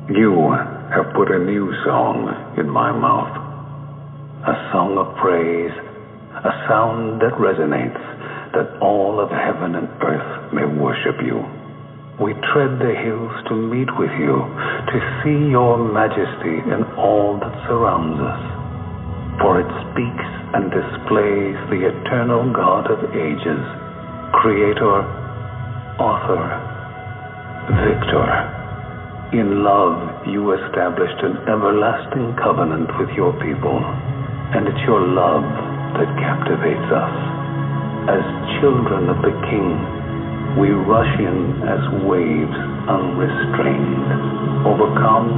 You have put a new song in my mouth, a song of praise, a sound that resonates, that all of heaven and earth may worship you. We tread the hills to meet with you, to see your majesty in all that surrounds us. For it speaks and displays the eternal God of ages, Creator, Author, Victor. In love, you established an everlasting covenant with your people, and it's your love that captivates us. As children of the King, we rush in as waves unrestrained, overcome,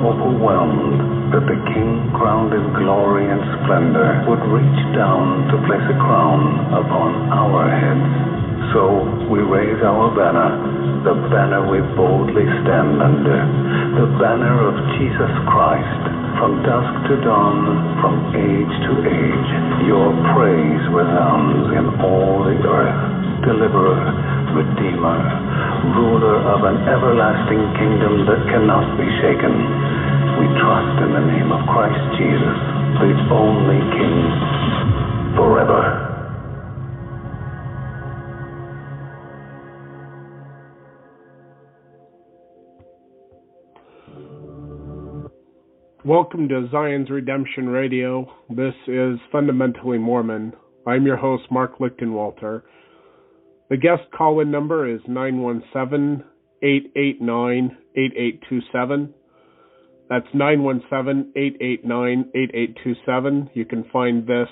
overwhelmed, that the King, crowned in glory and splendor, would reach down to place a crown upon our heads. So we raise our banner, the banner we boldly stand under, the banner of Jesus Christ. From dusk to dawn, from age to age, your praise resounds in all the earth. Deliverer, Redeemer, ruler of an everlasting kingdom that cannot be shaken. We trust in the name of Christ Jesus, the only King, forever. Welcome to Zion's Redemption Radio. This is Fundamentally Mormon. I'm your host, Mark Lichtenwalter. The guest call-in number is 917-889-8827. That's 917-889-8827. You can find this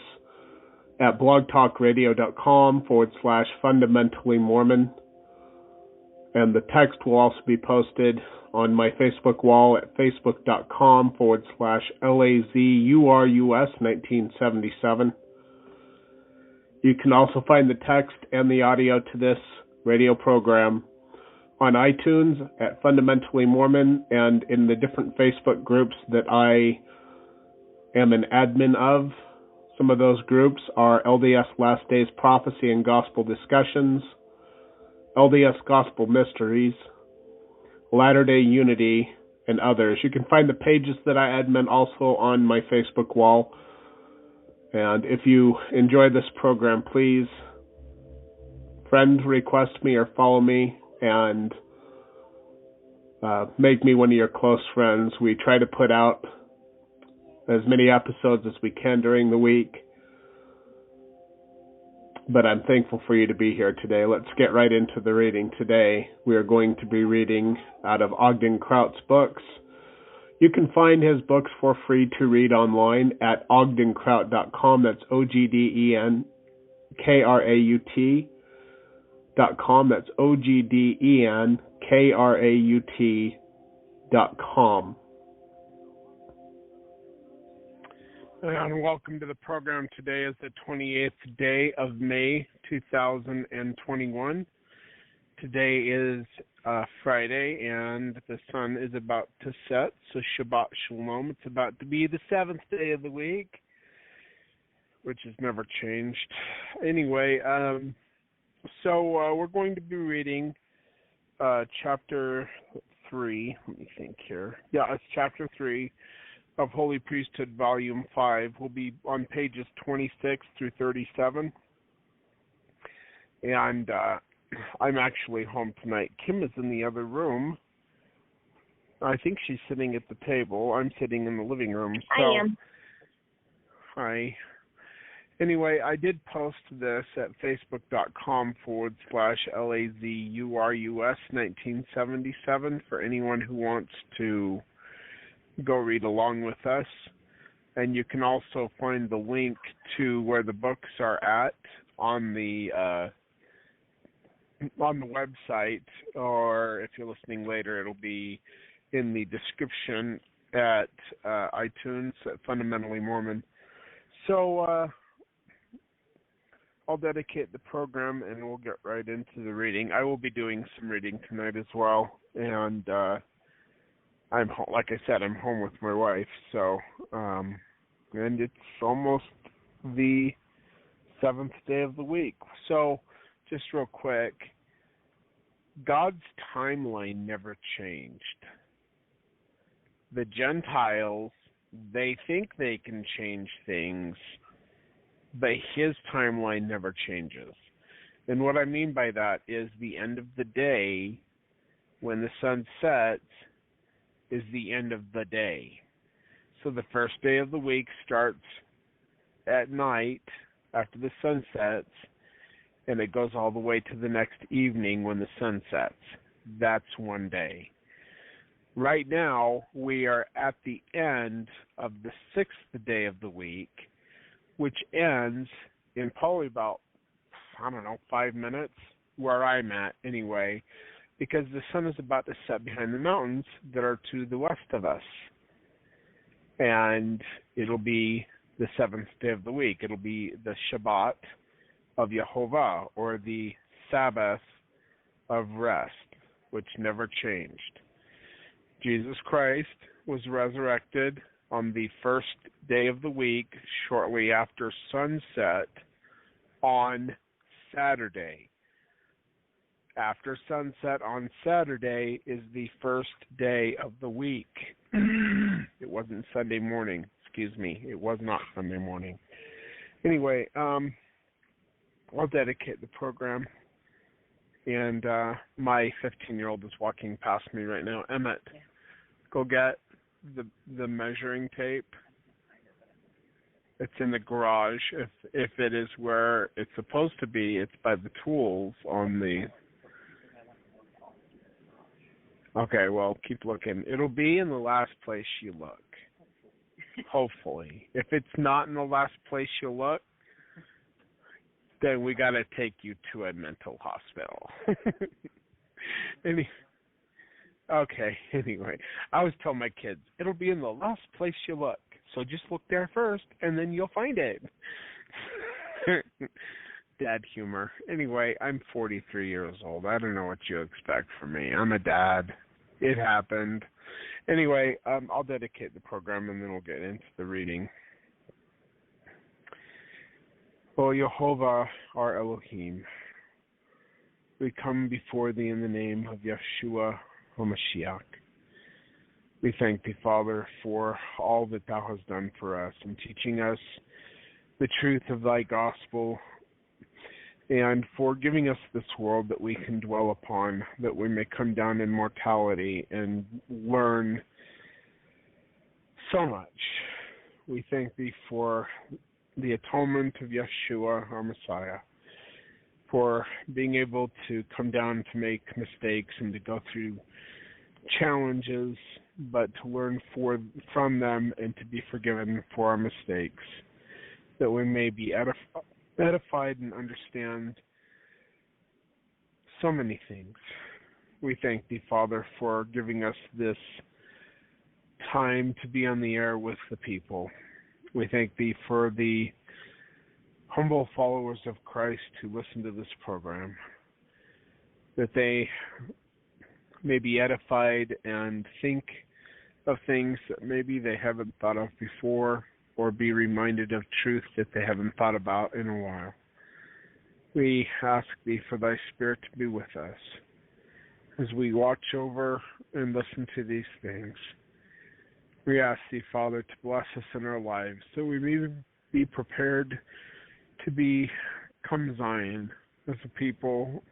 at blogtalkradio.com/fundamentally Mormon. And the text will also be posted on my Facebook wall at facebook.com/LAZURUS1977. You can also find the text and the audio to this radio program on iTunes at Fundamentally Mormon and in the different Facebook groups that I am an admin of. Some of those groups are LDS Last Days Prophecy and Gospel Discussions, LDS Gospel Mysteries, Latter-day Unity, and others. You can find the pages that I admin also on my Facebook wall. And if you enjoy this program, please friend request me or follow me and make me one of your close friends. We try to put out as many episodes as we can during the week. But I'm thankful for you to be here today. Let's get right into the reading today. We are going to be reading out of Ogden Kraut's books. You can find his books for free to read online at ogdenkraut.com. That's OGDENKRAUT.com. That's OGDENKRAUT.com. And welcome to the program. Today is the 28th day of May, 2021. Today is Friday, and the sun is about to set, so Shabbat Shalom. It's about to be the 7th day of the week, which has never changed. Anyway, so we're going to be reading Chapter 3. Let me think here. Yeah, it's Chapter 3. Of Holy Priesthood, Volume 5, will be on pages 26 through 37. And I'm actually home tonight. Kim is in the other room. I think she's sitting at the table. I'm sitting in the living room. So, I am. Hi. Anyway, I did post this at facebook.com/LAZURUS1977 for anyone who wants to go read along with us. And you can also find the link to where the books are at on the website, or if you're listening later, it'll be in the description at iTunes at Fundamentally Mormon. So I'll dedicate the program and we'll get right into the reading. I will be doing some reading tonight as well, and I'm like I said, I'm home with my wife, so and it's almost the 7th day of the week. So just real quick, God's timeline never changed. the Gentiles, they think they can change things, but his timeline never changes. And what I mean by that is the end of the day, when the sun sets, is the end of the day. So the first day of the week starts at night after the sun sets, and it goes all the way to the next evening when the sun sets. That's one day. Right now, we are at the end of the 6th day of the week, which ends in probably about, 5 minutes, where I'm at anyway, because the sun is about to set behind the mountains that are to the west of us. And it'll be the 7th day of the week. It'll be the Shabbat of Yehovah, or the Sabbath of rest, which never changed. Jesus Christ was resurrected on the first day of the week, shortly after sunset, on Saturday. After sunset on Saturday is the first day of the week. It wasn't Sunday morning. Excuse me. It was not Sunday morning. Anyway, I'll dedicate the program. And my 15-year-old is walking past me right now. Emmett, go get the measuring tape. It's in the garage. If it is where it's supposed to be, it's by the tools on the... Okay, well, keep looking. It'll be in the last place you look. Hopefully. If it's not in the last place you look, then we got to take you to a mental hospital. Anyway, I always tell my kids, it'll be in the last place you look. So just look there first, and then you'll find it. Dad humor. Anyway, I'm 43 years old. I don't know what you expect from me. I'm a dad. It happened. Anyway, I'll dedicate the program, and then we'll get into the reading. O Yehovah, our Elohim, we come before thee in the name of Yeshua HaMashiach. We thank thee, Father, for all that thou hast done for us in teaching us the truth of thy gospel, and for giving us this world that we can dwell upon, that we may come down in mortality and learn so much. We thank thee for the atonement of Yeshua, our Messiah, for being able to come down to make mistakes and to go through challenges, but to learn from them and to be forgiven for our mistakes, that we may be edified and understand so many things. We thank thee, Father, for giving us this time to be on the air with the people. We thank thee for the humble followers of Christ who listen to this program, that they may be edified and think of things that maybe they haven't thought of before, or be reminded of truth that they haven't thought about in a while. We ask thee for thy Spirit to be with us as we watch over and listen to these things. We ask thee, Father, to bless us in our lives so we may be prepared to become Zion as a people,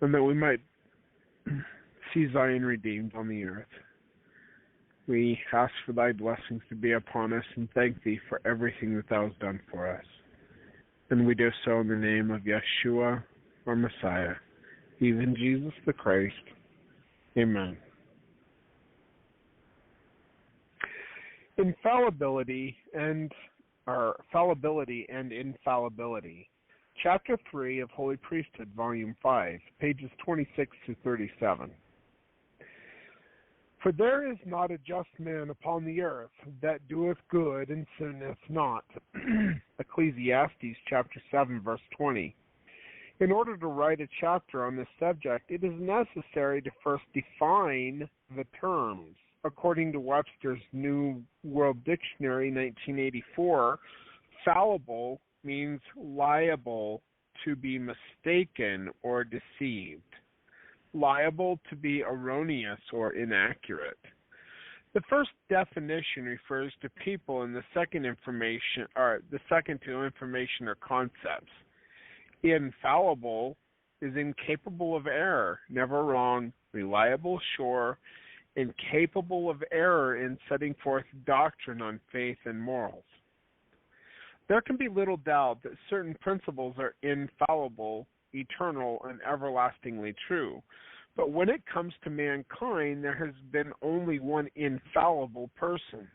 and that we might see Zion redeemed on the earth. We ask for thy blessings to be upon us and thank thee for everything that thou hast done for us. And we do so in the name of Yeshua, our Messiah, even Jesus the Christ. Amen. Fallibility and Infallibility. Chapter 3 of Holy Priesthood, Volume 5, pages 26 to 37. For there is not a just man upon the earth that doeth good and sinneth not. Ecclesiastes chapter 7, verse 20. In order to write a chapter on this subject, it is necessary to first define the terms. According to Webster's New World Dictionary, 1984, fallible means liable to be mistaken or deceived, liable to be erroneous or inaccurate. The first definition refers to people, and the second to information or concepts. Infallible is incapable of error, never wrong, reliable, sure, and capable of error in setting forth doctrine on faith and morals. There can be little doubt that certain principles are infallible, eternal, and everlastingly true. But when it comes to mankind, there has been only one infallible person.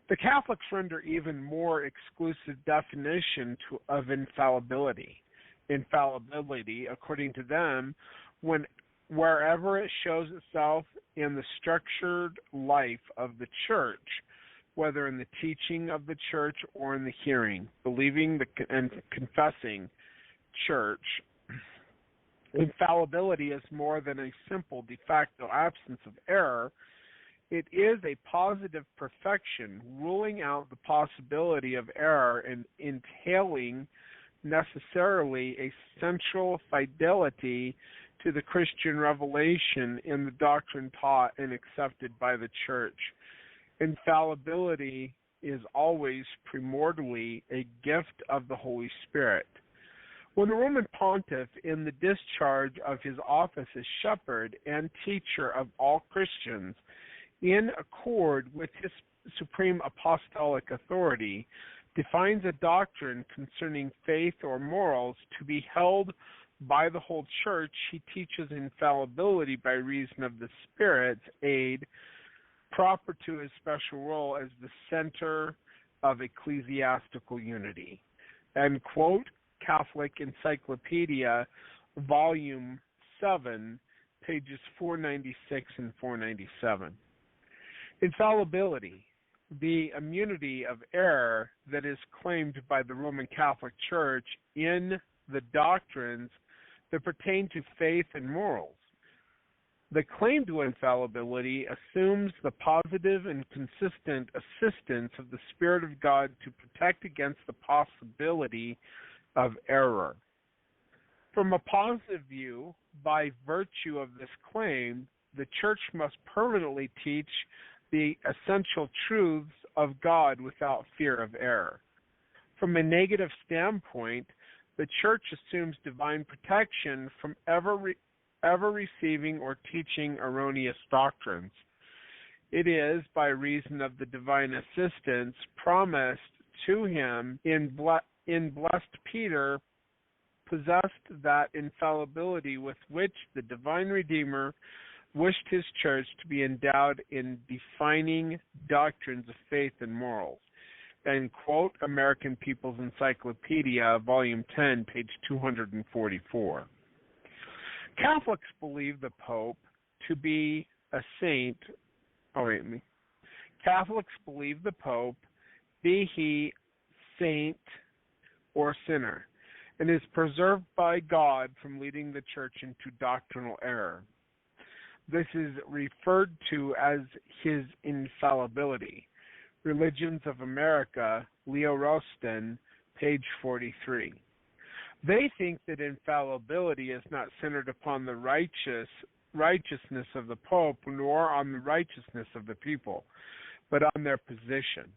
The Catholics render even more exclusive definition of infallibility. Infallibility, according to them, wherever it shows itself in the structured life of the church, whether in the teaching of the church or in the hearing, believing and confessing church. Infallibility is more than a simple de facto absence of error. It is a positive perfection, ruling out the possibility of error and entailing necessarily a central fidelity to the Christian revelation in the doctrine taught and accepted by the church. Infallibility is always primordially a gift of the Holy Spirit. When the Roman pontiff, in the discharge of his office as shepherd and teacher of all Christians, in accord with his supreme apostolic authority, defines a doctrine concerning faith or morals to be held by the whole church, he teaches infallibility by reason of the Spirit's aid, proper to his special role as the center of ecclesiastical unity. End quote. Catholic Encyclopedia, Volume 7, pages 496 and 497. Infallibility, the immunity of error that is claimed by the Roman Catholic Church in the doctrines that pertain to faith and morals. The claim to infallibility assumes the positive and consistent assistance of the Spirit of God to protect against the possibility of error. From a positive view, by virtue of this claim, the Church must permanently teach the essential truths of God without fear of error. From a negative standpoint, the Church assumes divine protection from ever receiving or teaching erroneous doctrines. It is by reason of the divine assistance promised to him in blessed Peter, possessed that infallibility with which the divine Redeemer wished his church to be endowed in defining doctrines of faith and morals. End quote, American People's Encyclopedia, Volume 10, page 244. Catholics believe the Pope to be a saint. Catholics believe the Pope, be he saint or sinner, and is preserved by God from leading the church into doctrinal error. This is referred to as his infallibility. Religions of America, Leo Roston, page 43. They think that infallibility is not centered upon the righteousness of the Pope, nor on the righteousness of the people, but on their position.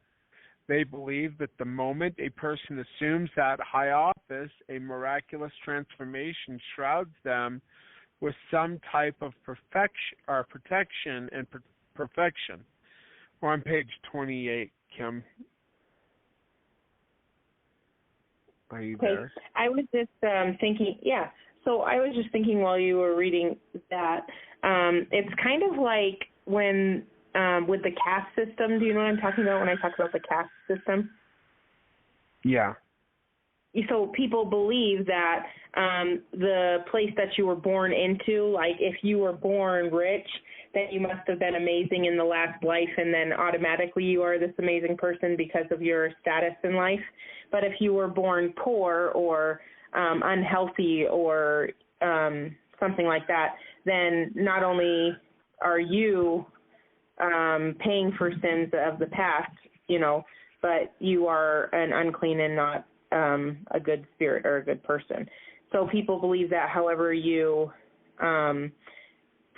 They believe that the moment a person assumes that high office, a miraculous transformation shrouds them with some type of protection and perfection. We're on page 28, Kim. Are you there? I was just thinking, so I was just thinking while you were reading that, it's kind of like when with the caste system. Do you know what I'm talking about when I talk about the caste system? Yeah. So people believe that the place that you were born into, like if you were born rich, then you must have been amazing in the last life, and then automatically you are this amazing person because of your status in life. But if you were born poor or unhealthy or something like that, then not only are you paying for sins of the past, but you are an unclean and not a good spirit or a good person. So people believe that however you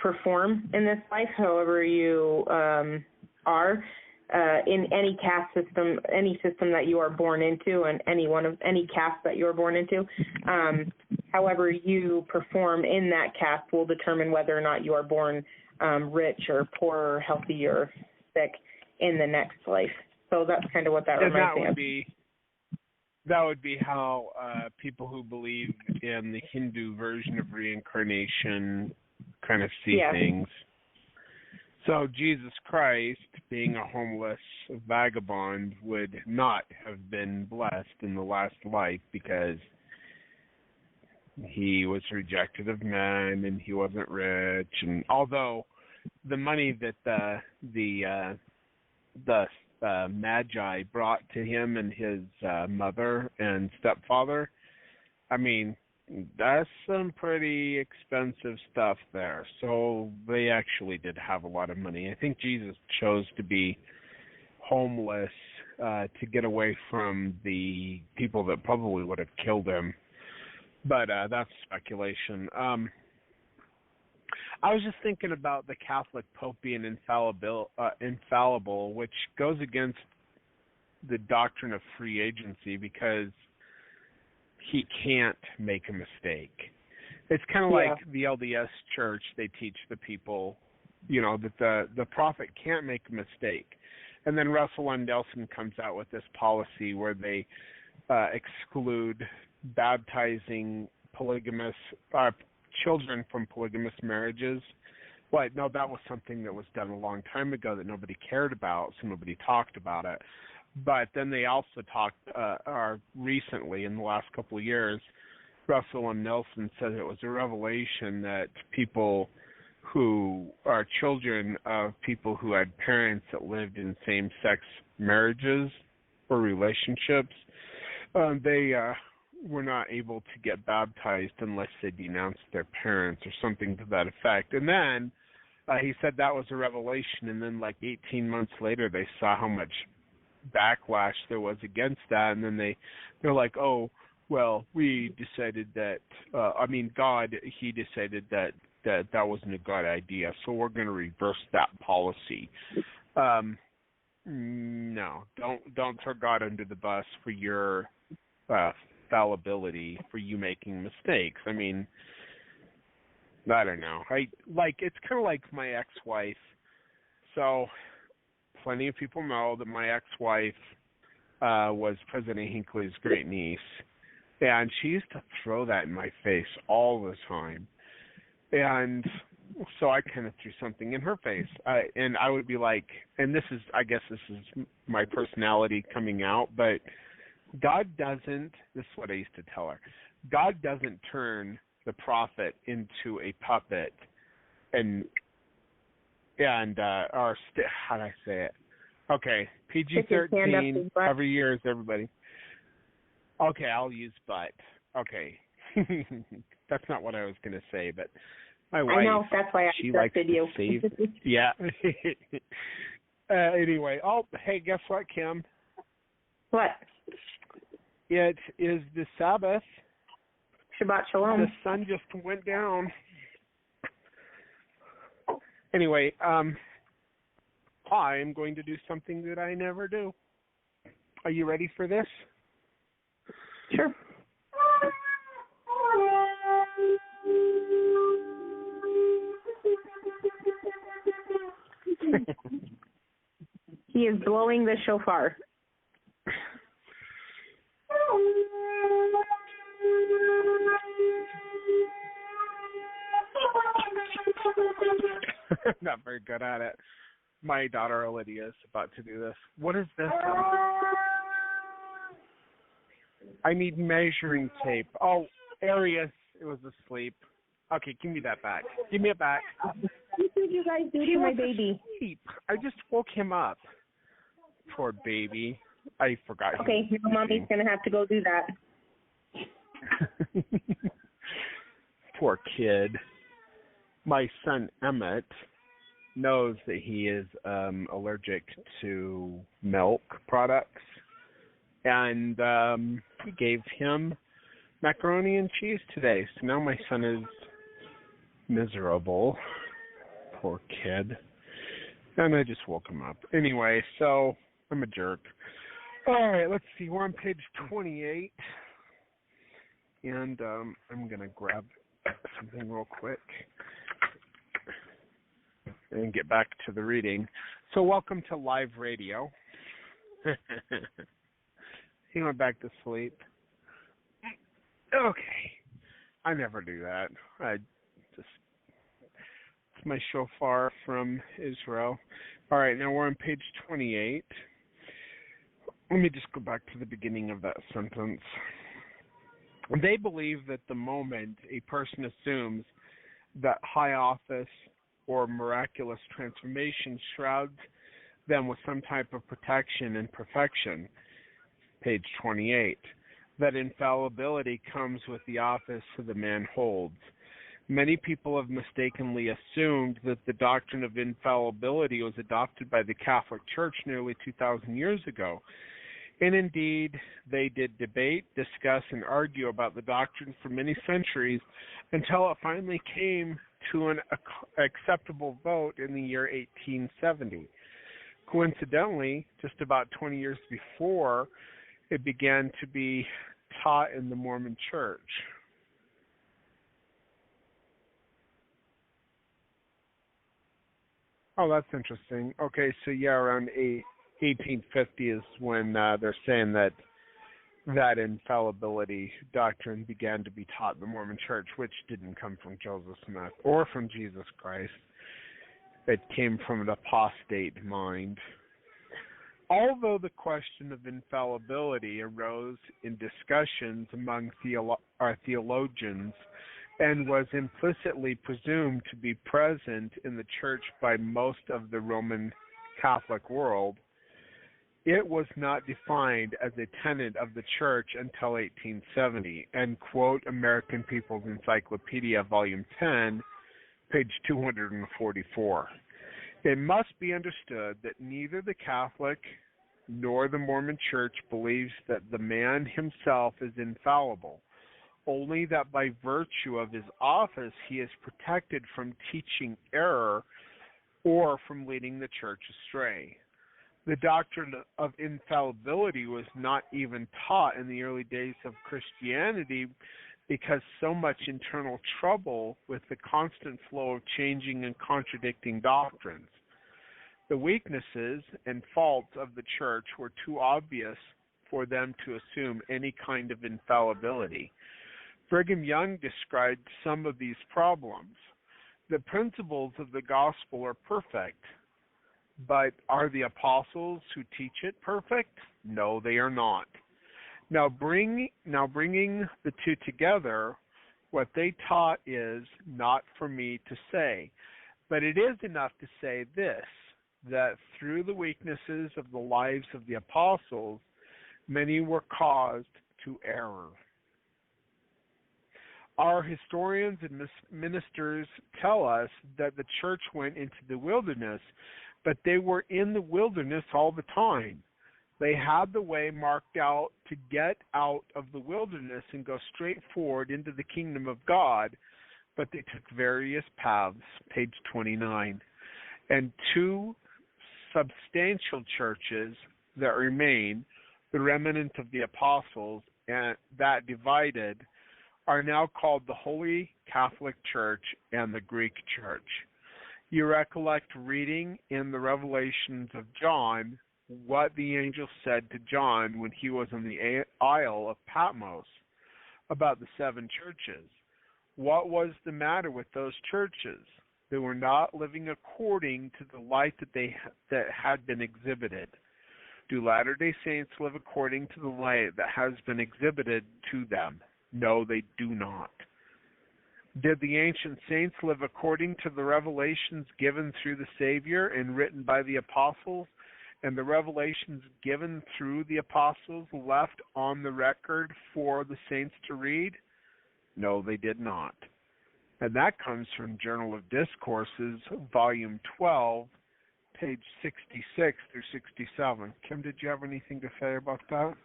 perform in this life, however you are, in any caste system, any system that you are born into, and any caste that you are born into. However you perform in that caste will determine whether or not you are born rich or poor or healthy or sick in the next life. So that's kind of what that reminds me of. That would be how people who believe in the Hindu version of reincarnation kind of see things. So Jesus Christ, being a homeless vagabond, would not have been blessed in the last life because he was rejected of men and he wasn't rich. And although the money that the Magi brought to him and his mother and stepfather, I mean, that's some pretty expensive stuff there. So they actually did have a lot of money. I think Jesus chose to be homeless to get away from the people that probably would have killed him. But that's speculation. I was just thinking about the Catholic Pope being infallible, which goes against the doctrine of free agency because he can't make a mistake. It's kind of like the LDS Church. They teach the people, that the prophet can't make a mistake. And then Russell M. Nelson comes out with this policy where they exclude baptizing polygamous children from polygamous marriages. Well, no, that was something that was done a long time ago that nobody cared about, so nobody talked about it. But then they also talked, recently in the last couple of years, Russell M. Nelson said it was a revelation that people who are children of people who had parents that lived in same-sex marriages or relationships, they were not able to get baptized unless they denounced their parents or something to that effect. And then he said that was a revelation, and then like 18 months later they saw how much backlash there was against that, and then they're like, oh, well, we decided that, God, he decided that wasn't a good idea, so we're going to reverse that policy. No, don't throw God under the bus for your fallibility, for you making mistakes. I mean, I don't know. It's kind of like my ex-wife. So plenty of people know that my ex-wife was President Hinckley's great niece, and she used to throw that in my face all the time. And so I kind of threw something in her face, and I would be like, and I guess this is my personality coming out, but God doesn't, this is what I used to tell her, God doesn't turn the prophet into a puppet how do I say it? Okay, PG-13, every year is everybody. Okay, I'll use butt. Okay. That's not what I was going to say, but my wife, I know, that's why I accepted you. Yeah. Anyway, hey, guess what, Kim? What? It is the Sabbath. Shabbat Shalom. The sun just went down. Anyway, I'm going to do something that I never do. Are you ready for this? Sure. He is blowing the shofar. Not very good at it. My daughter Olivia is about to do this. What is this? I need measuring tape. Oh, Arius, it was asleep. Okay, give me that back. Give me it back. What did you guys do to my baby? Asleep. I just woke him up. Poor baby. I forgot. Okay, your mommy's going to have to go do that. Poor kid. My son Emmett knows that he is allergic to milk products, and we gave him macaroni and cheese today. So now my son is miserable. Poor kid. And I just woke him up. Anyway, so I'm a jerk. All right, let's see. We're on page 28. And I'm going to grab something real quick and get back to the reading. So welcome to live radio. He went back to sleep. Okay. I never do that. It's my shofar from Israel. All right, now we're on page 28. Let me just go back to the beginning of that sentence. They believe that the moment a person assumes that high office or miraculous transformation shrouds them with some type of protection and perfection, page 28, that infallibility comes with the office the man holds. Many people have mistakenly assumed that the doctrine of infallibility was adopted by the Catholic Church nearly 2,000 years ago. And indeed, they did debate, discuss, and argue about the doctrine for many centuries until it finally came to an acceptable vote in the year 1870. Coincidentally, just about 20 years before, it began to be taught in the Mormon Church. Oh, that's interesting. Okay, so yeah, around 1850 is when they're saying that infallibility doctrine began to be taught in the Mormon Church, which didn't come from Joseph Smith or from Jesus Christ. It came from an apostate mind. Although the question of infallibility arose in discussions among our theologians and was implicitly presumed to be present in the Church by most of the Roman Catholic world, it was not defined as a tenet of the Church until 1870, and quote American People's Encyclopedia, Volume 10, page 244. It must be understood that neither the Catholic nor the Mormon Church believes that the man himself is infallible, only that by virtue of his office he is protected from teaching error or from leading the Church astray. The doctrine of infallibility was not even taught in the early days of Christianity because so much internal trouble with the constant flow of changing and contradicting doctrines. The weaknesses and faults of the Church were too obvious for them to assume any kind of infallibility. Brigham Young described some of these problems. The principles of the gospel are perfect, but are the apostles who teach it perfect? No, they are not. Now bringing the two together, what they taught is not for me to say, but it is enough to say this, that through the weaknesses of the lives of the apostles, many were caused to error. Our historians and ministers tell us that the Church went into the wilderness, but they were in the wilderness all the time. They had the way marked out to get out of the wilderness and go straight forward into the kingdom of God, but they took various paths, page 29. And two substantial churches that remain, the remnant of the apostles, and that divided, are now called the Holy Catholic Church and the Greek Church. You recollect reading in the Revelations of John what the angel said to John when he was on the Isle of Patmos about the seven churches. What was the matter with those churches? They were not living according to the light that had been exhibited. Do Latter-day Saints live according to the light that has been exhibited to them? No, they do not. Did the ancient saints live according to the revelations given through the Savior and written by the apostles, and the revelations given through the apostles left on the record for the saints to read? No, they did not. And that comes from Journal of Discourses, Volume 12, page 66 through 67. Kim, did you have anything to say about that?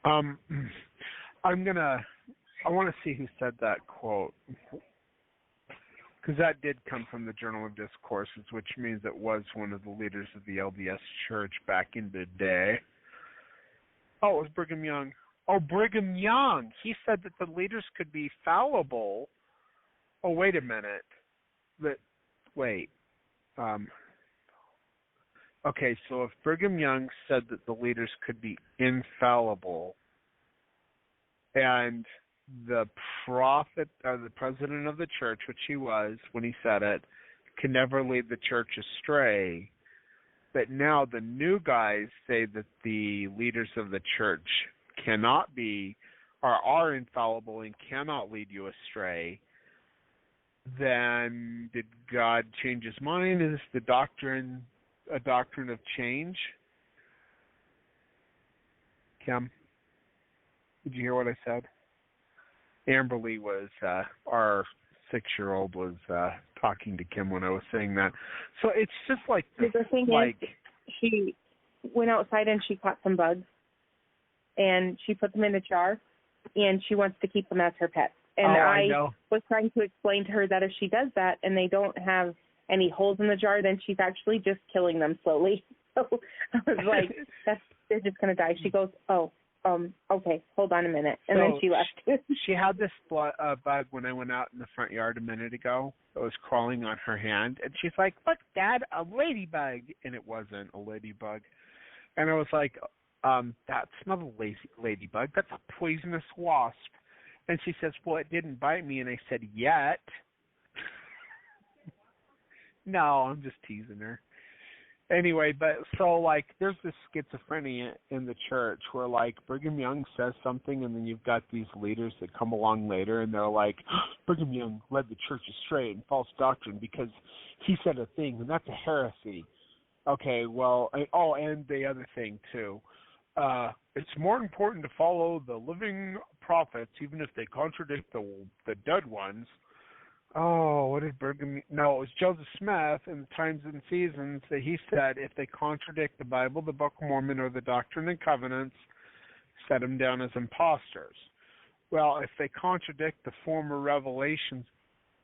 I want to see who said that quote. Because that did come from the Journal of Discourses, which means it was one of the leaders of the LDS Church back in the day. Oh, it was Brigham Young. Oh, Brigham Young. He said that the leaders could be fallible. Oh, wait a minute. Okay, so if Brigham Young said that the leaders could be infallible, and the prophet or the president of the church, which he was when he said it, can never lead the church astray, but now the new guys say that the leaders of the church cannot be or are infallible and cannot lead you astray, then did God change his mind? Is the doctrine a doctrine of change? Kim, did you hear what I said? Amberly was, our 6-year-old was talking to Kim when I was saying that. So it's just like this, the thing is, she went outside and she caught some bugs, and she put them in a jar, and she wants to keep them as her pets. And I was trying to explain to her that if she does that and they don't have any holes in the jar, then she's actually just killing them slowly. So I was like, they're just going to die. She goes, okay, hold on a minute. And then she left. She had this bug when I went out in the front yard a minute ago that was crawling on her hand. And she's like, look, Dad, a ladybug. And it wasn't a ladybug. And I was like, that's not a ladybug. That's a poisonous wasp. And she says, well, it didn't bite me. And I said, yet. No, I'm just teasing her. Anyway, but so, like, there's this schizophrenia in the church where, like, Brigham Young says something, and then you've got these leaders that come along later, and they're like, Brigham Young led the church astray in false doctrine because he said a thing, and that's a heresy. Okay, well, and the other thing, too. It's more important to follow the living prophets, even if they contradict the dead ones. Oh, what did Brigham... No, it was Joseph Smith in the Times and Seasons that he said if they contradict the Bible, the Book of Mormon, or the Doctrine and Covenants, set them down as imposters. Well, if they contradict the former revelations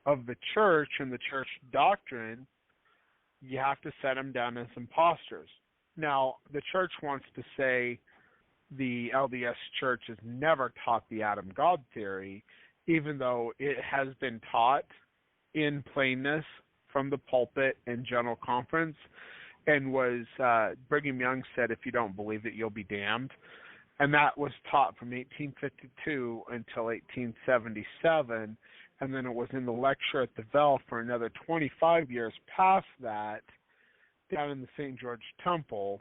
of the church and the church doctrine, you have to set them down as imposters. Now, the church wants to say the LDS Church has never taught the Adam God theory, even though it has been taught in plainness from the pulpit and general conference, and was Brigham Young said, if you don't believe it, you'll be damned. And that was taught from 1852 until 1877, and then it was in the lecture at the Vel for another 25 years past that, down in the St. George Temple.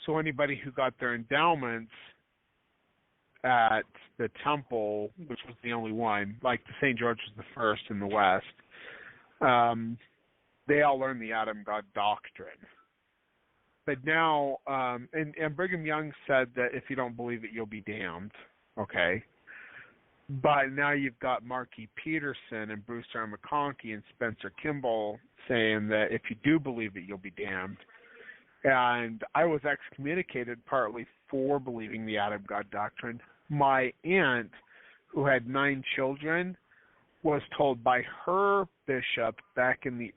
So anybody who got their endowments at the temple, which was the only one, like the St. George was the first in the West, they all learned the Adam God doctrine. But now, and Brigham Young said that if you don't believe it, you'll be damned. Okay. But now you've got Marky Peterson and Bruce R. McConkie and Spencer Kimball saying that if you do believe it, you'll be damned. And I was excommunicated partly for believing the Adam God doctrine. My aunt, who had 9 children, was told by her bishop back in the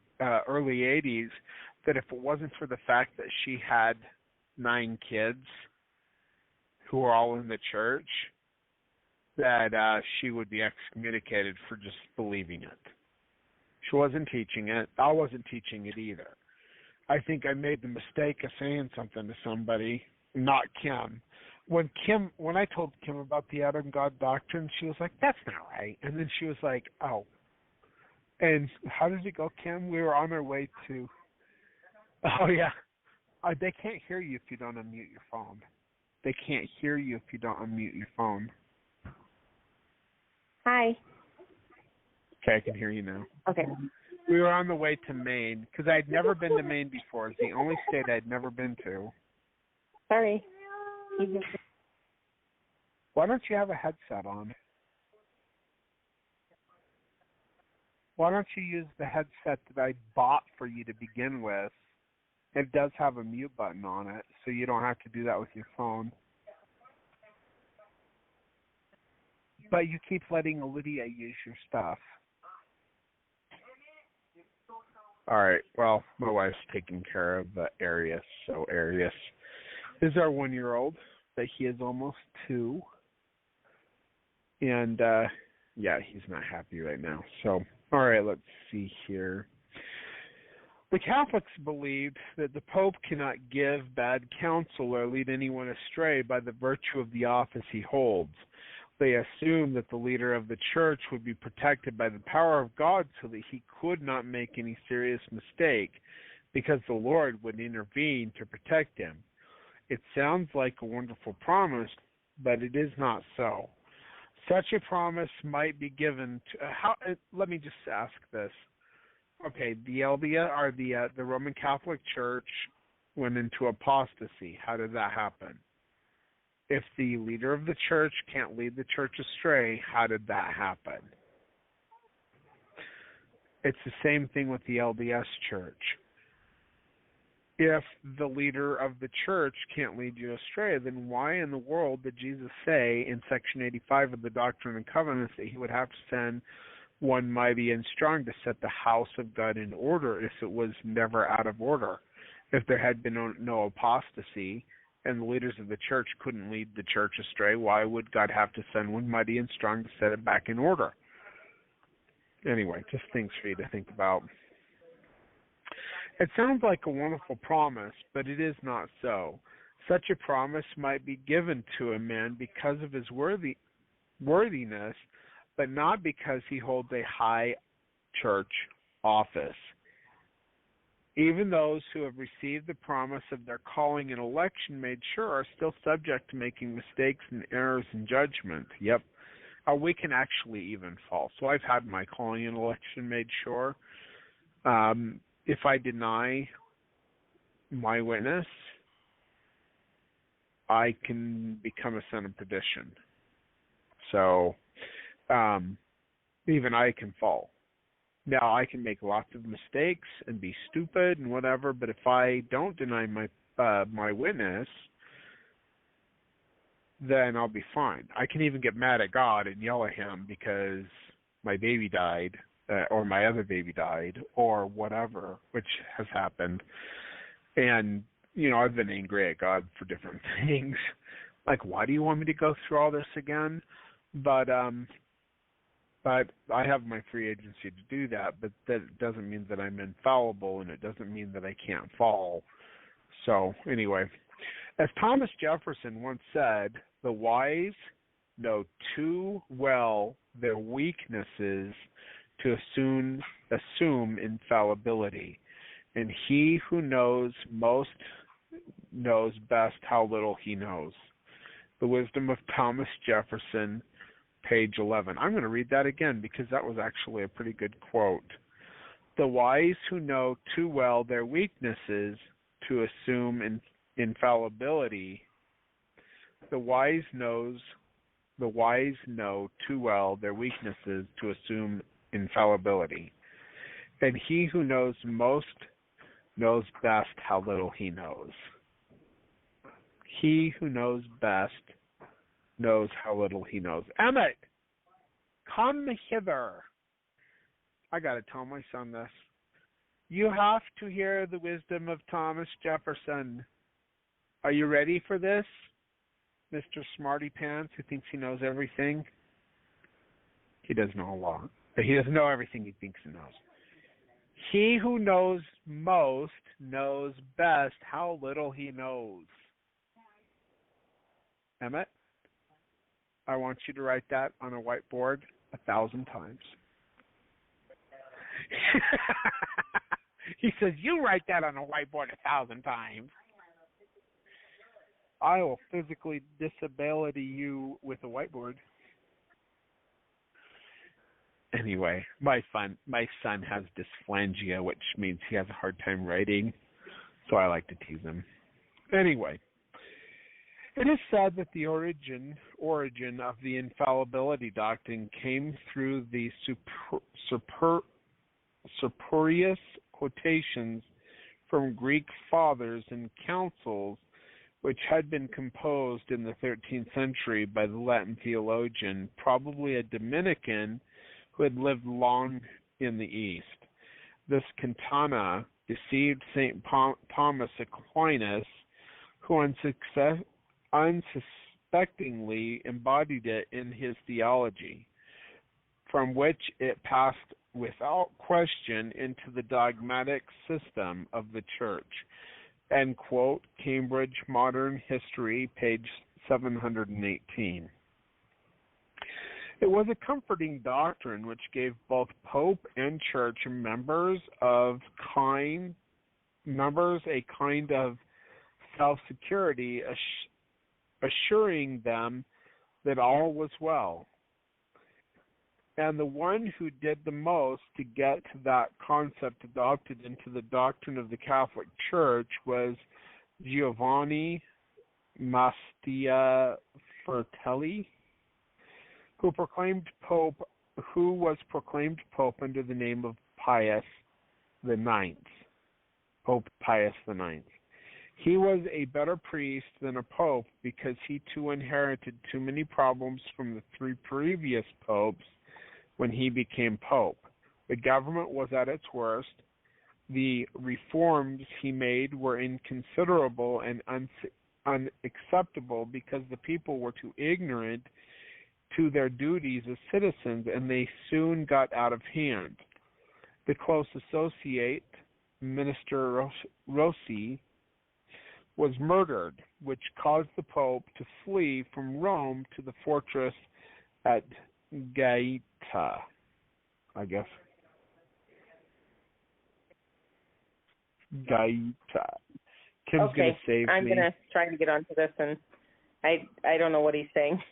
early 80s that if it wasn't for the fact that she had 9 kids who were all in the church, that she would be excommunicated for just believing it. She wasn't teaching it. I wasn't teaching it either. I think I made the mistake of saying something to somebody, not Kim. When I told Kim about the Adam God doctrine, she was like, that's not right. And then she was like, oh. And how did it go, Kim? We were on our way to... Oh, yeah. They can't hear you if you don't unmute your phone. They can't hear you if you don't unmute your phone. Hi. Okay, I can hear you now. Okay. We were on the way to Maine, because I'd never been to Maine before. It's the only state I'd never been to. Sorry. Why don't you have a headset on? Why don't you use the headset that I bought for you to begin with? It does have a mute button on it, so you don't have to do that with your phone. But you keep letting Lydia use your stuff. All right. Well, my wife's taking care of Arius. So Arius is our 1-year-old, but he is almost 2. And, yeah, he's not happy right now. So, all right, let's see here. The Catholics believed that the Pope cannot give bad counsel or lead anyone astray by the virtue of the office he holds. They assumed that the leader of the church would be protected by the power of God so that he could not make any serious mistake, because the Lord would intervene to protect him. It sounds like a wonderful promise, but it is not so. Such a promise might be given to... let me just ask this. Okay, the LDS, or the Roman Catholic Church went into apostasy. How did that happen? If the leader of the church can't lead the church astray, how did that happen? It's the same thing with the LDS Church. If the leader of the church can't lead you astray, then why in the world did Jesus say in Section 85 of the Doctrine and Covenants that he would have to send one mighty and strong to set the house of God in order if it was never out of order? If there had been no apostasy and the leaders of the church couldn't lead the church astray, why would God have to send one mighty and strong to set it back in order? Anyway, just things for you to think about. It sounds like a wonderful promise, but it is not so. Such a promise might be given to a man because of his worthiness, but not because he holds a high church office. Even those who have received the promise of their calling and election made sure are still subject to making mistakes and errors in judgment. Yep. We can actually even fall. So I've had my calling and election made sure. If I deny my witness, I can become a son of perdition. So even I can fall. Now, I can make lots of mistakes and be stupid and whatever, but if I don't deny my witness, then I'll be fine. I can even get mad at God and yell at him because my baby died or my other baby died or whatever, which has happened. And, I've been angry at God for different things. Like, why do you want me to go through all this again? But I have my free agency to do that, but that doesn't mean that I'm infallible, and it doesn't mean that I can't fall. So, anyway, as Thomas Jefferson once said, the wise know too well their weaknesses to assume infallibility, and he who knows most knows best how little he knows. The Wisdom of Thomas Jefferson, page 11. I'm going to read that again because that was actually a pretty good quote. The wise who know too well their weaknesses to assume infallibility. The wise know too well their weaknesses to assume infallibility. And he who knows most knows best how little he knows. He who knows best knows how little he knows. Emmett, come hither. I got to tell my son this. You have to hear the wisdom of Thomas Jefferson. Are you ready for this, Mr. Smarty Pants, who thinks he knows everything? He doesn't know a lot, but he doesn't know everything he thinks he knows. He who knows most knows best how little he knows. Emmett, I want you to write that on a whiteboard 1,000 times. He says, you write that on a whiteboard 1,000 times. I will physically disability you with a whiteboard. Anyway, my son has dysphalangia, which means he has a hard time writing, so I like to tease him. Anyway, it is said that the origin of the infallibility doctrine came through the spurious quotations from Greek fathers and councils, which had been composed in the 13th century by the Latin theologian, probably a Dominican, who had lived long in the East. This cantata deceived St. Thomas Aquinas, who unsuspectingly embodied it in his theology, from which it passed without question into the dogmatic system of the Church. End quote, Cambridge Modern History, page 718. It was a comforting doctrine which gave both Pope and Church members a kind of self-security, assuring them that all was well. And the one who did the most to get that concept adopted into the doctrine of the Catholic Church was Giovanni Mastia Fratelli, who was proclaimed Pope under the name of Pius IX. Pope Pius IX. He was a better priest than a pope because he too inherited too many problems from the three previous popes when he became pope. The government was at its worst. The reforms he made were inconsiderable and unacceptable because the people were too ignorant to their duties as citizens, and they soon got out of hand. The close associate, Minister Rossi, was murdered, which caused the Pope to flee from Rome to the fortress at Gaeta, I guess. Gaeta. Kim's going to save I'm me. going to try to get onto this, and I don't know what he's saying.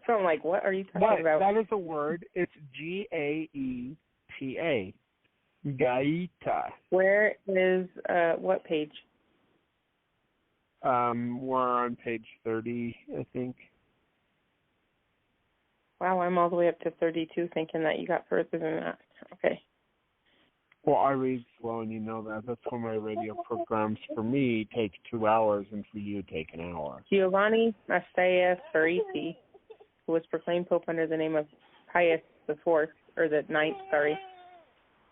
So I'm like, what are you talking about? That is a word. It's Gaeta. Gaeta. Where is, what page? We're on page 30, I think. Wow, I'm all the way up to 32 thinking that you got further than that. Okay. Well, I read slow, and you know that. That's why my radio programs, for me, take 2 hours, and for you, take an hour. Giovanni Mastia Farisi, who was proclaimed Pope under the name of Pius IV, or the Ninth, sorry.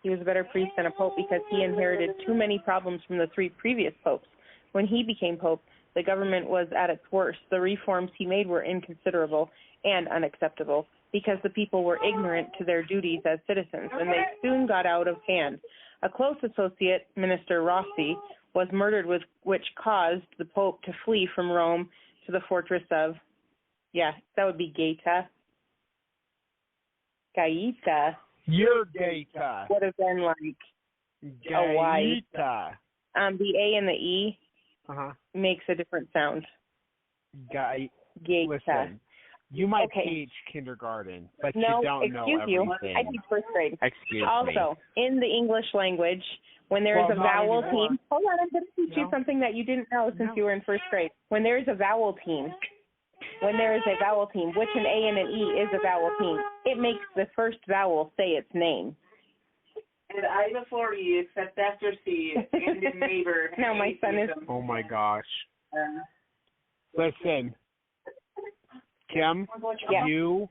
He was a better priest than a pope because he inherited too many problems from the three previous popes. When he became pope, the government was at its worst. The reforms he made were inconsiderable and unacceptable because the people were ignorant to their duties as citizens, and they soon got out of hand. A close associate, Minister Rossi, was murdered, which caused the Pope to flee from Rome to the fortress of, that would be Gaeta. Gaeta. Your Gaeta. Would have been like a Y. Gaeta. The A and the E makes a different sound. Gaeta. Listen, you might teach kindergarten, but you don't know everything. I teach first grade. Excuse me. Also, in the English language, when there is a vowel team, hold on, I'm going to teach you something that you didn't know since you were in first grade. When there is a vowel team, which an A and an E is a vowel team, it makes the first vowel say its name. And I before you, except after C, and in neighbor. No, my son is. Oh my gosh. Listen, Kim, you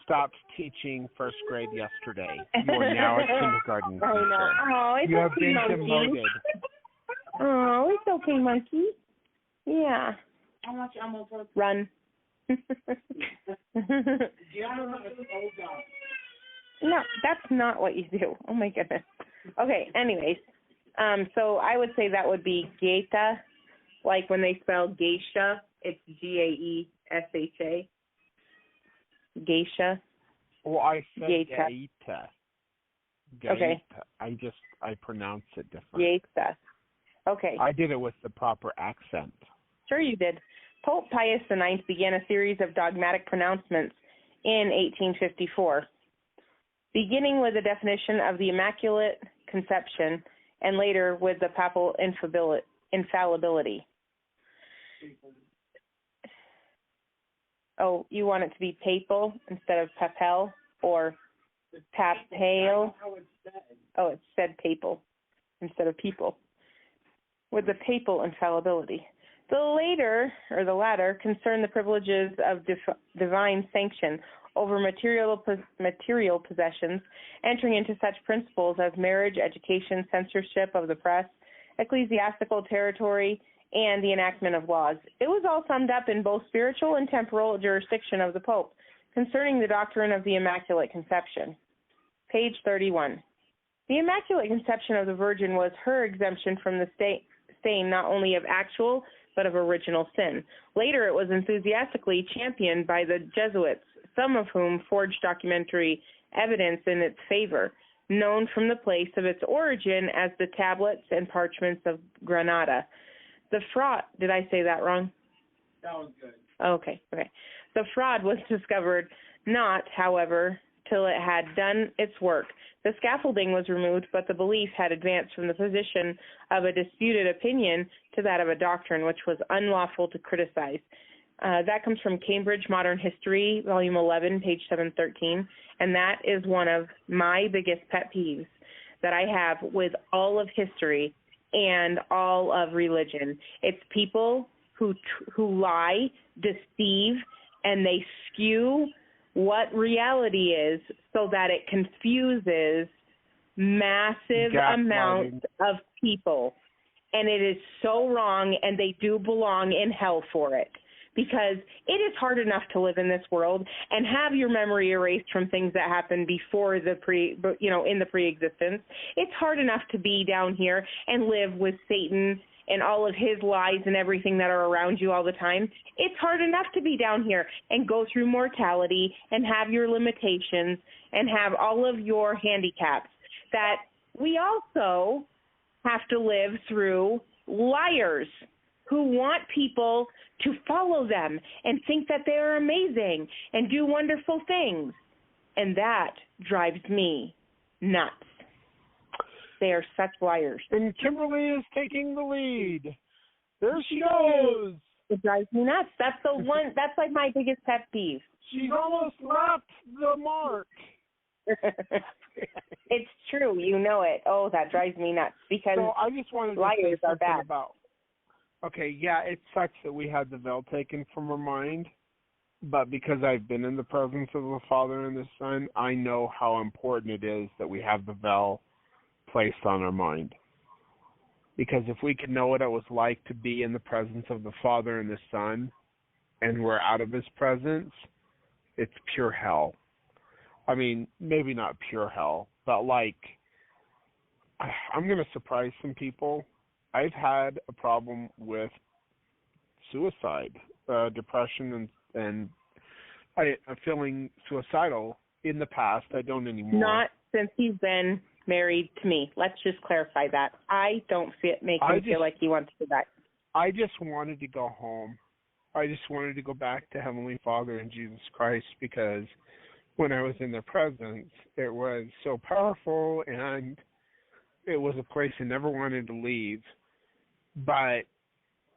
stopped teaching first grade yesterday. You are now a kindergarten teacher. Oh, it's you have okay, been monkey. demoted. Oh, it's okay, monkey. Yeah. Run. No, that's not what you do. Oh my goodness. Okay, anyways. So I would say that would be Gaeta, like when they spell geisha, it's Gaesha. Geisha. Well, I said Gaeta. Gaeta. Okay. I pronounce it different. Gaeta. Okay. I did it with the proper accent. Sure you did. Pope Pius IX began a series of dogmatic pronouncements in 1854, beginning with a definition of the Immaculate Conception and later with the papal infallibility. Oh, you want it to be papal instead of papal or papal? Oh, it said papal instead of people. With the papal infallibility. The latter concern the privileges of divine sanction over material possessions, entering into such principles as marriage, education, censorship of the press, ecclesiastical territory, and the enactment of laws. It was all summed up in both spiritual and temporal jurisdiction of the Pope concerning the doctrine of the Immaculate Conception. Page 31. The Immaculate Conception of the Virgin was her exemption from the stain not only of actual but of original sin. Later, it was enthusiastically championed by the Jesuits, some of whom forged documentary evidence in its favor, known from the place of its origin as the tablets and parchments of Granada. The fraud, did I say that wrong? That was good. Okay. The fraud was discovered not, however, till it had done its work. The scaffolding was removed, but the belief had advanced from the position of a disputed opinion to that of a doctrine which was unlawful to criticize. That comes from Cambridge Modern History, Volume 11, page 713, and that is one of my biggest pet peeves that I have with all of history and all of religion. It's people who lie, deceive, and they skew what reality is so that it confuses massive amounts of people. And it is so wrong, and they do belong in hell for it. Because it is hard enough to live in this world and have your memory erased from things that happened before in the pre-existence. It's hard enough to be down here and live with Satan and all of his lies and everything that are around you all the time. It's hard enough to be down here and go through mortality and have your limitations and have all of your handicaps. That we also have to live through liars who want people to follow them and think that they are amazing and do wonderful things. And that drives me nuts. They are such liars. And Kimberly is taking the lead. There she goes. It drives me nuts. That's the one. That's like my biggest pet peeve. She's almost left the mark. It's true. You know it. Oh, that drives me nuts because so I just wanted to liars say are bad. About. Okay, yeah, it sucks that we had the veil taken from our mind, but because I've been in the presence of the Father and the Son, I know how important it is that we have the veil placed on our mind. Because if we could know what it was like to be in the presence of the Father and the Son, and we're out of His presence, it's pure hell. I mean, maybe not pure hell, but like, I'm going to surprise some people. I've had a problem with suicide, depression, and I'm feeling suicidal in the past. I don't anymore. Not since he's been married to me. Let's just clarify that. I don't make him feel like he wants to die. I just wanted to go home. I just wanted to go back to Heavenly Father and Jesus Christ because when I was in their presence, it was so powerful and it was a place I never wanted to leave. But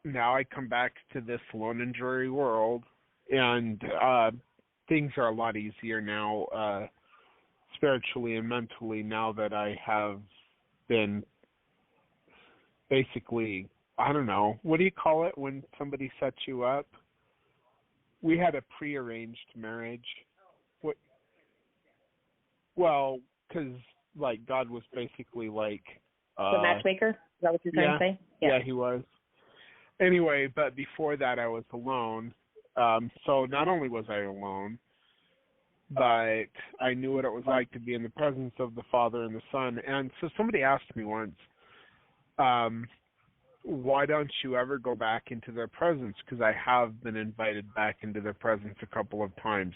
now I come back to this lone and dreary world, and things are a lot easier now, spiritually and mentally, now that I have been basically, I don't know, what do you call it when somebody sets you up? We had a prearranged marriage. What? Well, because, like, God was basically like... the matchmaker? Is that what you're trying to say? Yeah, he was. Anyway, but before that I was alone. So not only was I alone, but I knew what it was like to be in the presence of the Father and the Son. And so somebody asked me once, why don't you ever go back into their presence? Because I have been invited back into their presence a couple of times.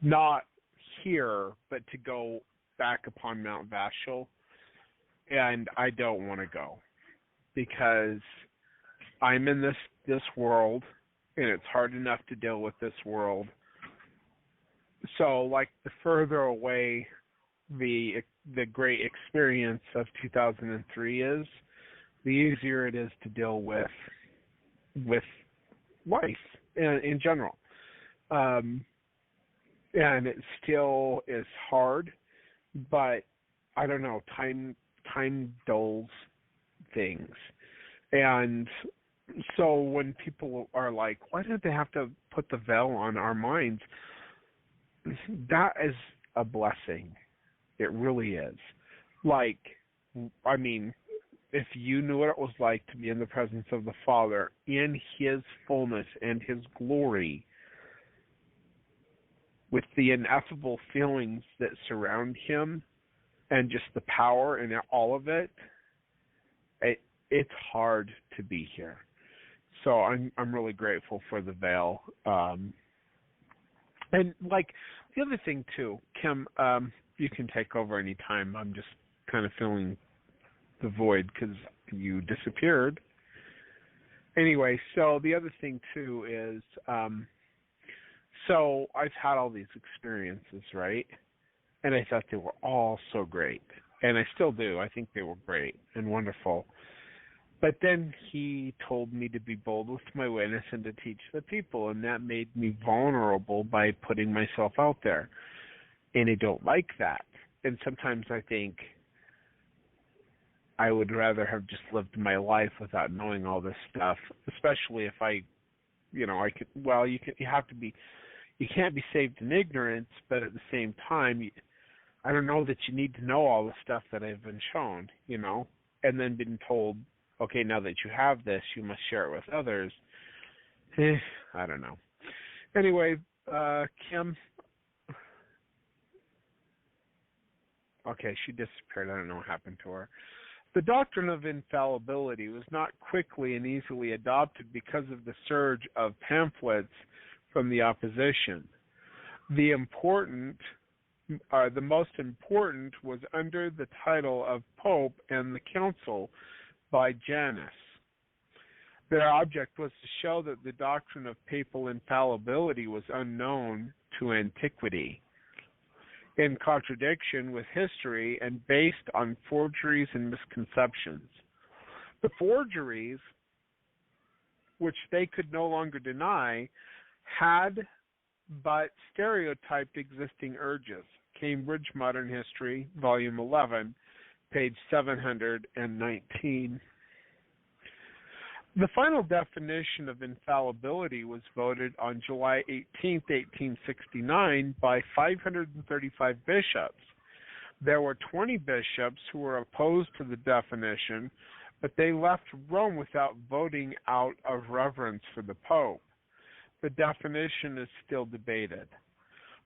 Not here, but to go back upon Mount Vashel. And I don't want to go because I'm in this world, and it's hard enough to deal with this world. So, like, the further away the great experience of 2003 is, the easier it is to deal with life in general. And it still is hard, but I don't know, time dulls things. And so when people are like, why don't they have to put the veil on our minds? that is a blessing. It really is. Like, I mean, if you knew what it was like to be in the presence of the Father in His fullness and His glory, with the ineffable feelings that surround Him and just the power and all of it, it's hard to be here. So I'm really grateful for the veil. And like the other thing too, Kim, you can take over any time. I'm just kind of feeling the void because you disappeared. Anyway, so the other thing too is, so I've had all these experiences, right? And I thought they were all so great. And I still do. I think they were great and wonderful. But then He told me to be bold with my witness and to teach the people, and that made me vulnerable by putting myself out there. And I don't like that. And sometimes I think I would rather have just lived my life without knowing all this stuff, especially if I could, well, you can't be saved in ignorance, but at the same time, I don't know that you need to know all the stuff that I've been shown, and then been told, okay, now that you have this, you must share it with others. I don't know. Anyway, Kim. Okay, she disappeared. I don't know what happened to her. The doctrine of infallibility was not quickly and easily adopted because of the surge of pamphlets from the opposition. The most important was under the title of Pope and the Council by Janus. Their object was to show that the doctrine of papal infallibility was unknown to antiquity, in contradiction with history and based on forgeries and misconceptions. The forgeries, which they could no longer deny, had but stereotyped existing urges. Cambridge Modern History, Volume 11, page 719. The final definition of infallibility was voted on July 18, 1869 by 535 bishops. There were 20 bishops who were opposed to the definition, but they left Rome without voting out of reverence for the Pope. The definition is still debated.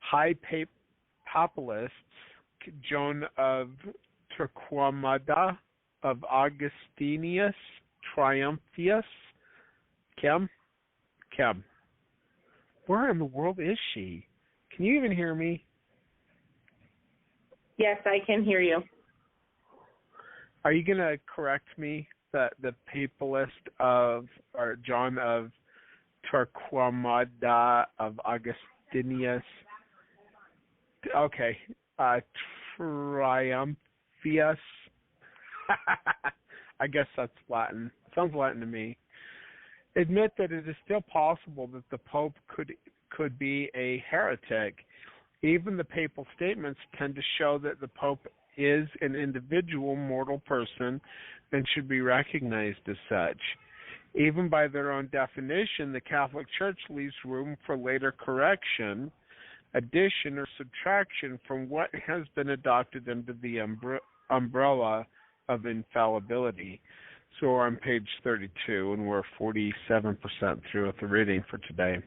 High papalists, Joan of Torquemada, of Augustinius, Triumphius, Kim, where in the world is she? Can you even hear me? Yes, I can hear you. Are you going to correct me that the papalist of, or John of Torquemada of Augustinius, okay, Triumphius, I guess that's Latin. Sounds Latin to me. Admit that it is still possible that the Pope could be a heretic. Even the papal statements tend to show that the Pope is an individual mortal person and should be recognized as such. Even by their own definition, the Catholic Church leaves room for later correction, addition, or subtraction from what has been adopted under the umbrella of infallibility. So we're on page 32, and we're 47% through with the reading for today.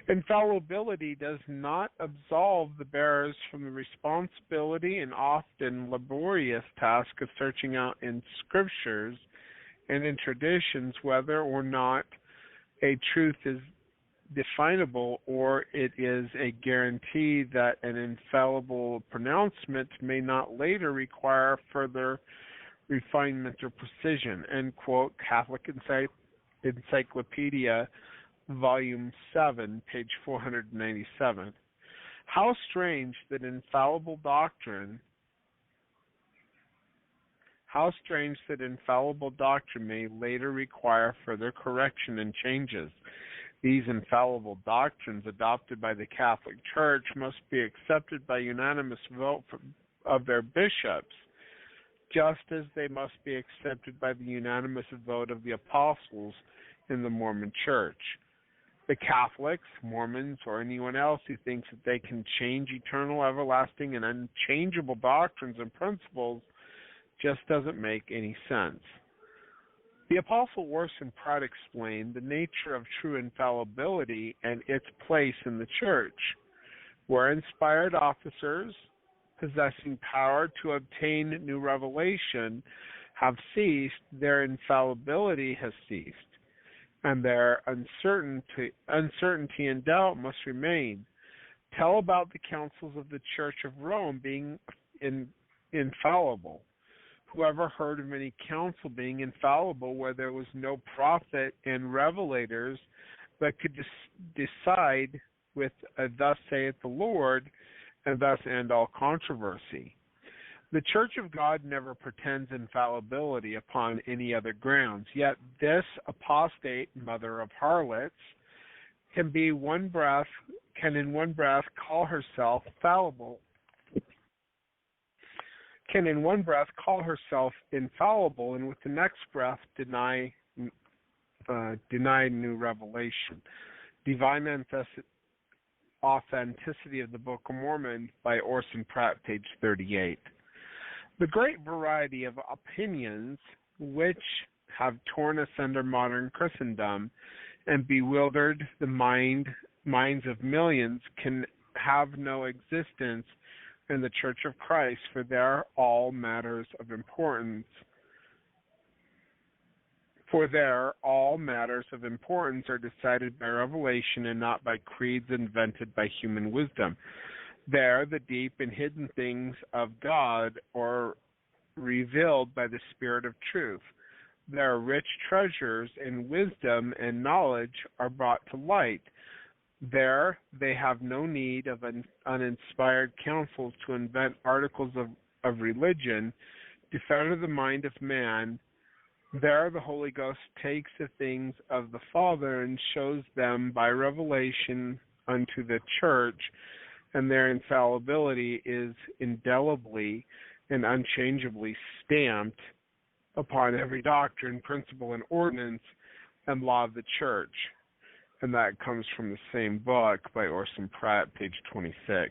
Infallibility does not absolve the bearers from the responsibility and often laborious task of searching out in scriptures and in traditions whether or not a truth is definable or it is a guarantee that an infallible pronouncement may not later require further refinement or precision. End quote. Catholic Encyclopedia, Volume 7, page 497. How strange that infallible doctrine may later require further correction and changes. These infallible doctrines adopted by the Catholic Church must be accepted by unanimous vote of their bishops, just as they must be accepted by the unanimous vote of the apostles in the Mormon Church. The Catholics, Mormons, or anyone else who thinks that they can change eternal, everlasting, and unchangeable doctrines and principles just doesn't make any sense. The Apostle Orson Pratt explained the nature of true infallibility and its place in the church. Where inspired officers possessing power to obtain new revelation have ceased, their infallibility has ceased, and their uncertainty and doubt must remain. Tell about the councils of the Church of Rome being infallible. Whoever heard of any council being infallible where there was no prophet and revelators that could decide with a thus saith the Lord, and thus end all controversy? The Church of God never pretends infallibility upon any other grounds, yet this apostate mother of harlots can in one breath call herself fallible, infallible, and with the next breath deny new revelation. Divine Authenticity of the Book of Mormon by Orson Pratt, page 38. The great variety of opinions which have torn asunder modern Christendom and bewildered the minds of millions can have no existence in the Church of Christ, for there all matters of importance are decided by revelation and not by creeds invented by human wisdom. There, the deep and hidden things of God are revealed by the Spirit of truth. Their rich treasures in wisdom and knowledge are brought to light. There, they have no need of uninspired counsels to invent articles of religion to fetter the mind of man. There the Holy Ghost takes the things of the Father and shows them by revelation unto the church, and their infallibility is indelibly and unchangeably stamped upon every doctrine, principle, and ordinance and law of the church. And that comes from the same book by Orson Pratt, page 26.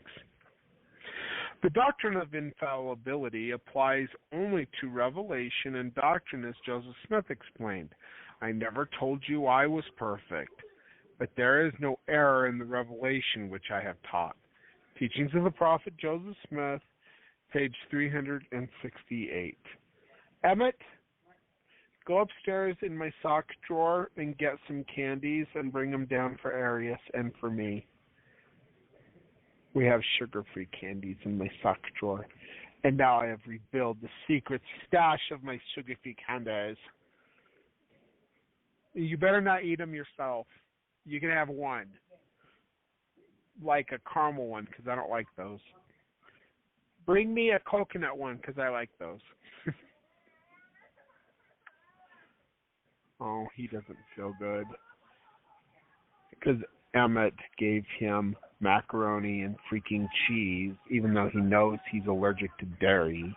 The doctrine of infallibility applies only to revelation and doctrine, as Joseph Smith explained. I never told you I was perfect, but there is no error in the revelation which I have taught. Teachings of the Prophet Joseph Smith, page 368. Emmett, go upstairs in my sock drawer and get some candies and bring them down for Arius and for me. We have sugar-free candies in my sock drawer, and now I have rebuilt the secret stash of my sugar-free candies. You better not eat them yourself. You can have one, like a caramel one, because I don't like those. Bring me a coconut one, because I like those. Oh, he doesn't feel good. Because Emmett gave him macaroni and freaking cheese, even though he knows he's allergic to dairy.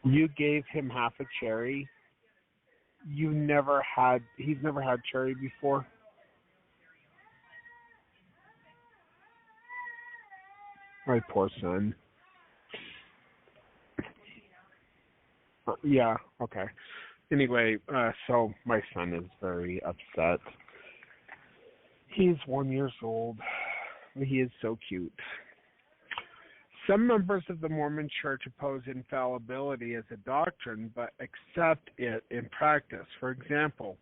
You gave him half a cherry. He's never had cherry before. My poor son. Yeah, okay. Anyway, so my son is very upset. He's 1 year old. He is so cute. Some members of the Mormon Church oppose infallibility as a doctrine, but accept it in practice. For example,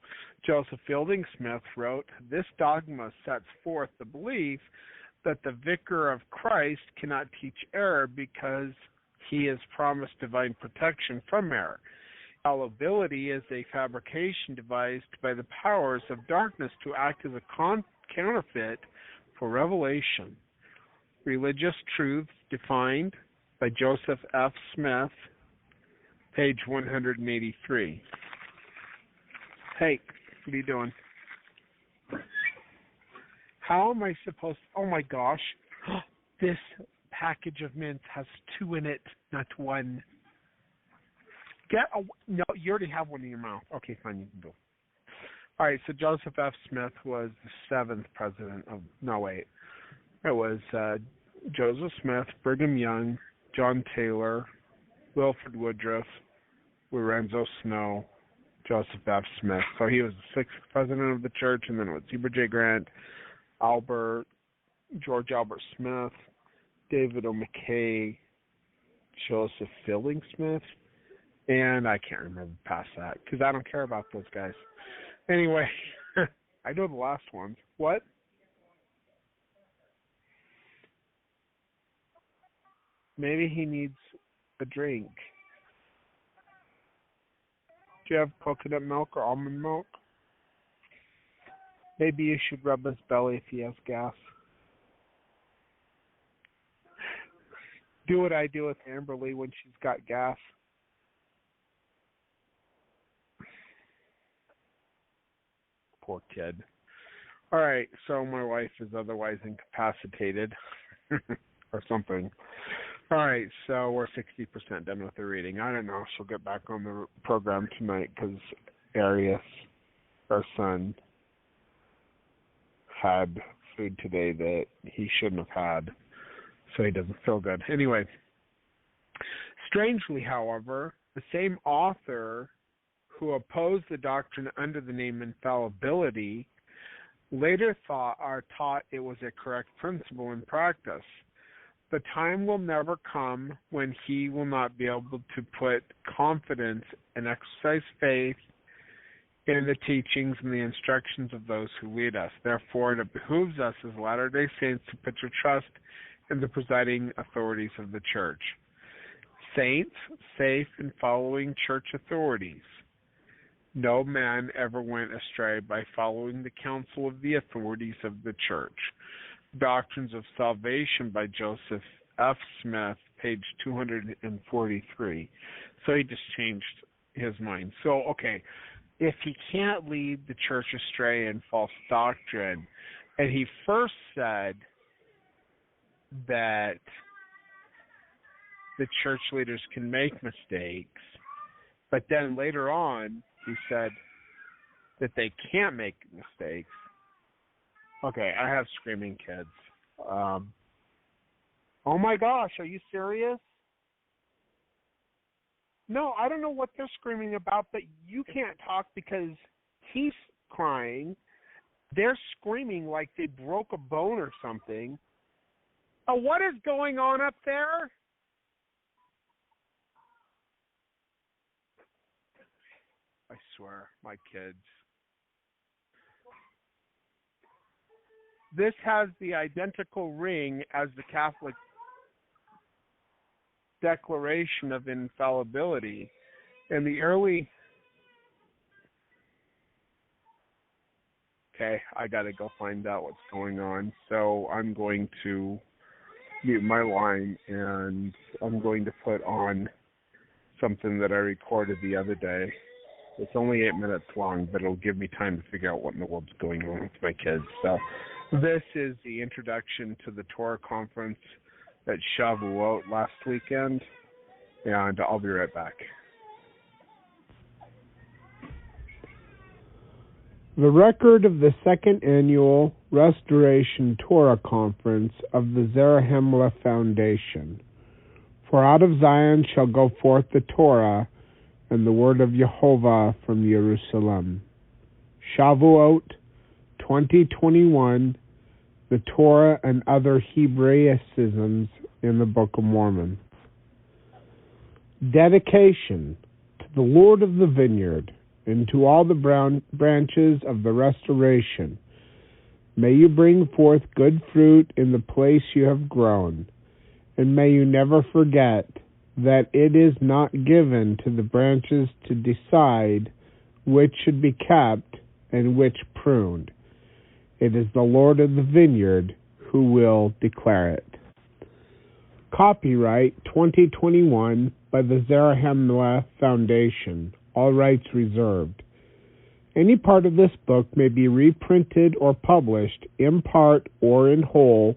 Joseph Fielding Smith wrote, "This dogma sets forth the belief that the vicar of Christ cannot teach error because he is promised divine protection from error. Infallibility is a fabrication devised by the powers of darkness to act as a counterfeit for revelation. Religious Truths Defined by Joseph F. Smith, page 183. Hey, what are you doing? How am I supposed to... Oh my gosh, this package of mints has 2 in it, not 1. No, you already have one in your mouth. Okay, fine, you can go. All right, so Joseph F. Smith was the 7th president of... No, wait. It was Joseph Smith, Brigham Young, John Taylor, Wilford Woodruff, Lorenzo Snow, Joseph F. Smith. So he was the 6th president of the church, and then it was Heber J. Grant, George Albert Smith, David O. McKay, Joseph Fielding Smith, and I can't remember past that because I don't care about those guys. Anyway, I know the last ones. What? Maybe he needs a drink. Do you have coconut milk or almond milk? Maybe you should rub his belly if he has gas. Do what I do with Amberly when she's got gas. Poor kid. All right, so my wife is otherwise incapacitated or something. All right, so we're 60% done with the reading. I don't know. She'll get back on the program tonight because Arius, our son, had food today that he shouldn't have had, so he doesn't feel good. Anyway, strangely, however, the same author who opposed the doctrine under the name infallibility later taught it was a correct principle in practice. The time will never come when he will not be able to put confidence and exercise faith in the teachings and the instructions of those who lead us. Therefore, it behooves us as Latter-day Saints to put your trust in the presiding authorities of the church. Saints, safe in following church authorities. No man ever went astray by following the counsel of the authorities of the church. Doctrines of Salvation by Joseph F. Smith, page 243. So he just changed his mind. So, okay, if he can't lead the church astray in false doctrine, and he first said that the church leaders can make mistakes, but then later on he said that they can't make mistakes. Okay, I have screaming kids. Oh my gosh, are you serious? No, I don't know what they're screaming about, but you can't talk because he's crying. They're screaming like they broke a bone or something. Oh, what is going on up there? I swear, my kids. This has the identical ring as the Catholic Declaration of Infallibility. In the early... Okay, I gotta go find out what's going on. So I'm going to mute my line and I'm going to put on something that I recorded the other day. It's only 8 minutes long, but it'll give me time to figure out what in the world's going on with my kids. So this is the introduction to the Torah conference at Shavuot last weekend, and I'll be right back. The record of the second annual Restoration Torah Conference of the Zarahemla Foundation. For out of Zion shall go forth the Torah and the word of Jehovah from Jerusalem. Shavuot 2021, the Torah and other Hebraicisms in the Book of Mormon. Dedication to the Lord of the Vineyard and to all the branches of the restoration. May you bring forth good fruit in the place you have grown, and may you never forget that it is not given to the branches to decide which should be kept and which pruned. It is the Lord of the vineyard who will declare it. Copyright 2021 by the Zarahemla Foundation. All rights reserved. Any part of this book may be reprinted or published in part or in whole,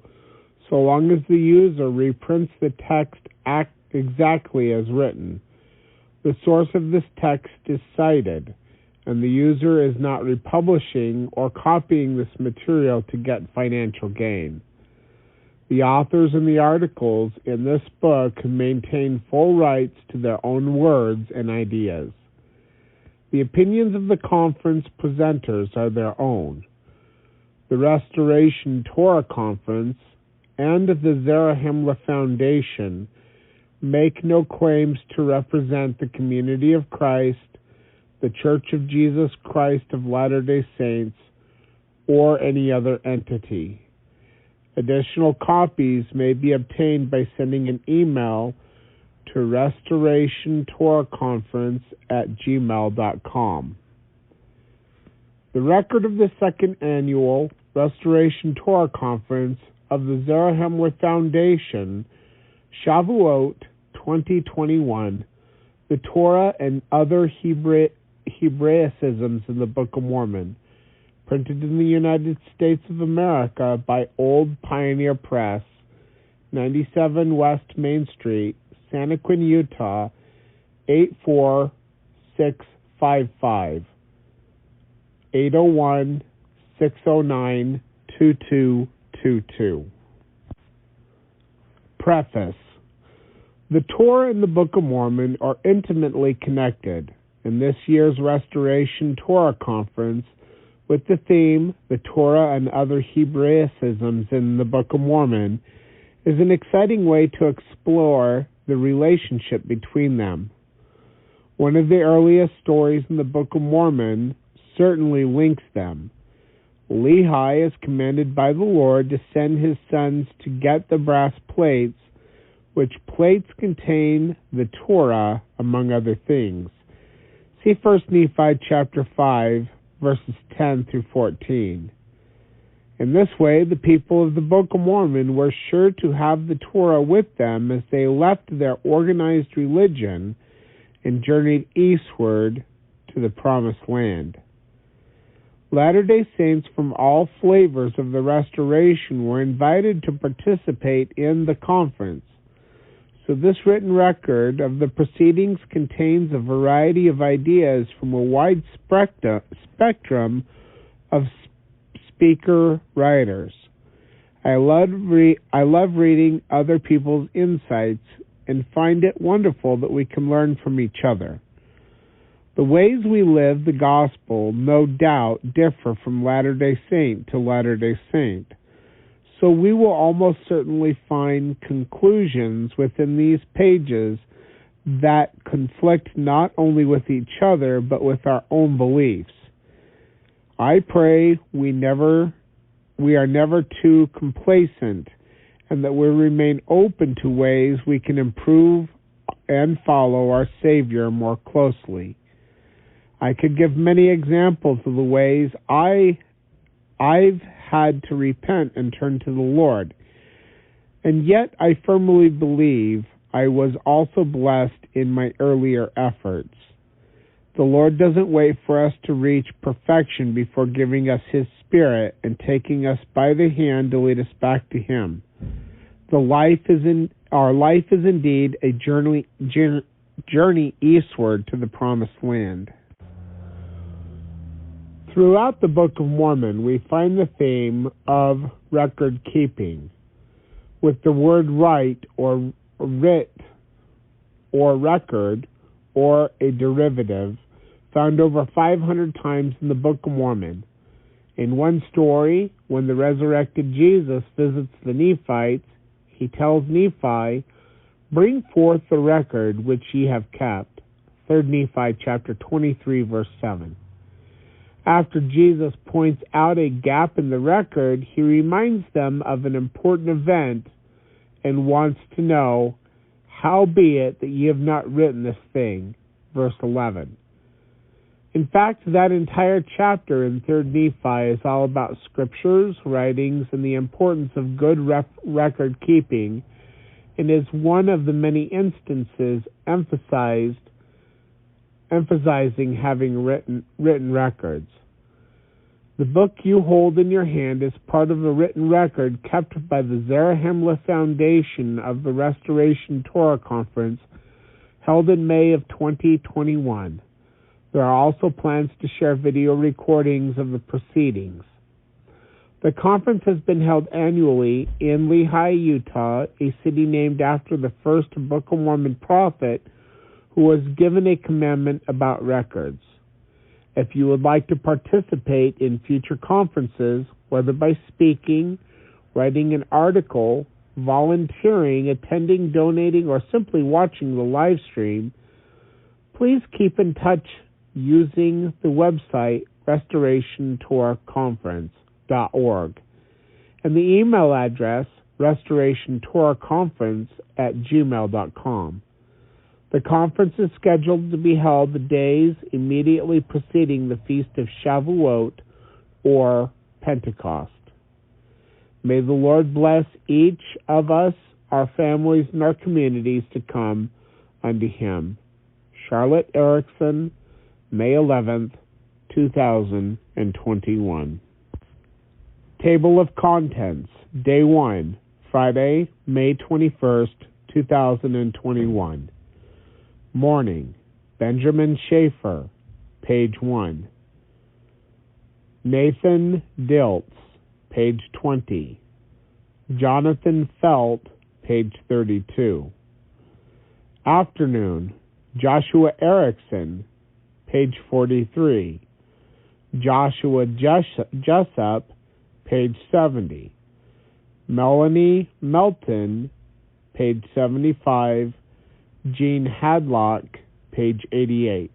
so long as the user reprints the text exactly as written. The source of this text is cited, and the user is not republishing or copying this material to get financial gain. The authors and the articles in this book maintain full rights to their own words and ideas. The opinions of the conference presenters are their own. The Restoration Torah Conference and the Zarahemla Foundation make no claims to represent the community of Christ, the Church of Jesus Christ of Latter-day Saints, or any other entity. Additional copies may be obtained by sending an email to restorationtorahconference@gmail.com. The record of the second annual Restoration Torah Conference of the Zarahemla Foundation, Shavuot 2021, the Torah and other Hebraicisms in the Book of Mormon, printed in the United States of America by Old Pioneer Press, 97 West Main Street, Santaquin, Utah, 84655, 801-609-2222. Preface. The Torah and the Book of Mormon are intimately connected. In this year's Restoration Torah Conference, with the theme, The Torah and Other Hebraicisms in the Book of Mormon, is an exciting way to explore the relationship between them. One of the earliest stories in the Book of Mormon certainly links them. Lehi is commanded by the Lord to send his sons to get the brass plates, which plates contain the Torah, among other things. See 1 Nephi chapter 5, verses 10 through 14. In this way, the people of the Book of Mormon were sure to have the Torah with them as they left their organized religion and journeyed eastward to the Promised Land. Latter-day Saints from all flavors of the Restoration were invited to participate in the conference. So this written record of the proceedings contains a variety of ideas from a wide spectrum of speaker writers. I love reading other people's insights and find it wonderful that we can learn from each other. The ways we live the gospel, no doubt, differ from Latter-day Saint to Latter-day Saint. So we will almost certainly find conclusions within these pages that conflict not only with each other, but with our own beliefs. I pray we are never too complacent, and that we remain open to ways we can improve and follow our Savior more closely. I could give many examples of the ways I've had to repent and turn to the Lord. And yet I firmly believe I was also blessed in my earlier efforts. The Lord doesn't wait for us to reach perfection before giving us His Spirit and taking us by the hand to lead us back to Him. Our life is indeed a journey eastward to the Promised Land. Throughout the Book of Mormon, we find the theme of record keeping, with the word write or writ or record or a derivative found over 500 times in the Book of Mormon. In one story, when the resurrected Jesus visits the Nephites, he tells Nephi, "Bring forth the record which ye have kept." 3 Nephi chapter 23, verse 7. After Jesus points out a gap in the record, he reminds them of an important event and wants to know, "How be it that ye have not written this thing?" Verse 11. In fact, that entire chapter in 3 Nephi is all about scriptures, writings, and the importance of good record keeping, and is one of the many instances emphasizing having written records. The book you hold in your hand is part of a written record kept by the Zarahemla Foundation of the Restoration Torah Conference, held in May of 2021. There are also plans to share video recordings of the proceedings. The conference has been held annually in Lehi, Utah, a city named after the first Book of Mormon prophet who was given a commandment about records. If you would like to participate in future conferences, whether by speaking, writing an article, volunteering, attending, donating, or simply watching the live stream, please keep in touch using the website restorationtorahconference.org and the email address restorationtorahconference@gmail.com. The conference is scheduled to be held the days immediately preceding the Feast of Shavuot or Pentecost. May the Lord bless each of us, our families, and our communities to come unto Him. Charlotte Erickson, May 11th, 2021. Table of Contents, Day 1, Friday, May 21st, 2021. Morning, Benjamin Schaefer, page 1. Nathan Diltz, page 20. Jonathan Felt, page 32. Afternoon, Joshua Erickson, page 43. Joshua Jessup, page 70. Melanie Melton, page 75. Gene Hadlock, page 88.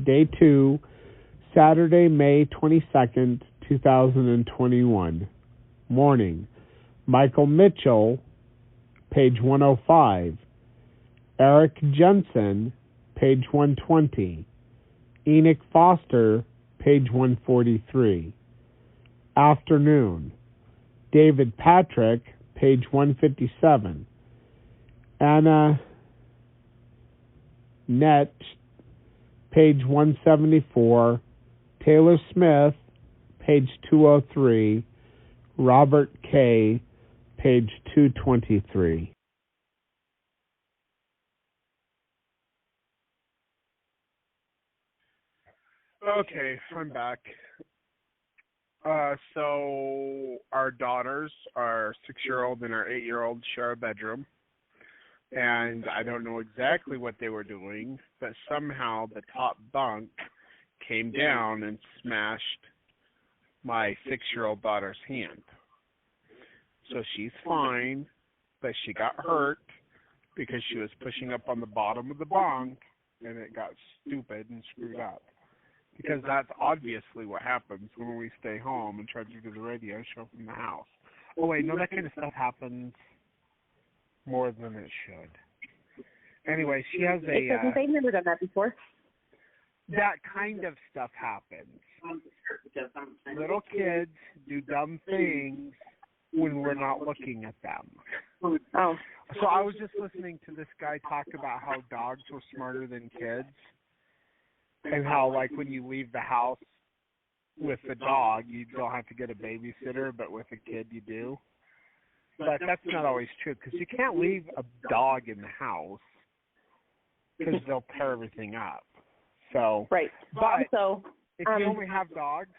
Day 2, Saturday, May 22nd, 2021. Morning, Michael Mitchell, page 105. Eric Jensen, page 120. Enoch Foster, page 143. Afternoon, David Patrick, page 157. Anna Net, page 174. Taylor Smith, page 203. Robert K., page 223. Okay, I'm back. So our daughters, our 6-year-old and our 8-year-old, share a bedroom. And I don't know exactly what they were doing, but somehow the top bunk came down and smashed my 6-year-old daughter's hand. So she's fine, but she got hurt because she was pushing up on the bottom of the bunk, and it got stupid and screwed up. Because that's obviously what happens when we stay home and try to do the radio show from the house. Oh, wait, no, that kind of stuff happens more than it should. Anyway, she has a... They've never done that before. That kind of stuff happens. Little kids do dumb things when we're not looking at them. Oh. So I was just listening to this guy talk about how dogs were smarter than kids. And how, like, when you leave the house with the dog, you don't have to get a babysitter, but with a kid you do. But that's not always true, because you can't leave a dog in the house because they'll tear everything up. So, right. But so, if you only have dogs,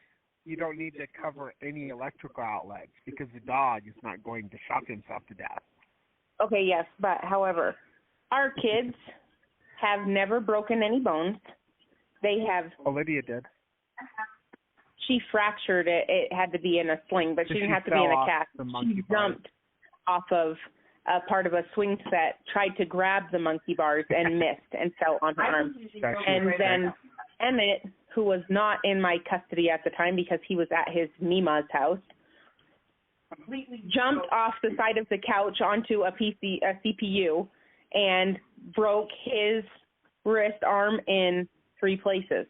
you don't need to cover any electrical outlets because the dog is not going to shock himself to death. Okay, yes, but however, our kids have never broken any bones. They have... Olivia did. She fractured it. It had to be in a sling, but she didn't have to be in a cast. She jumped off of a part of a swing set, tried to grab the monkey bars and missed and fell on her arm. And then Emmett, who was not in my custody at the time because he was at his Mima's house, jumped off the side of the couch onto a CPU and broke his wrist arm in 3 places.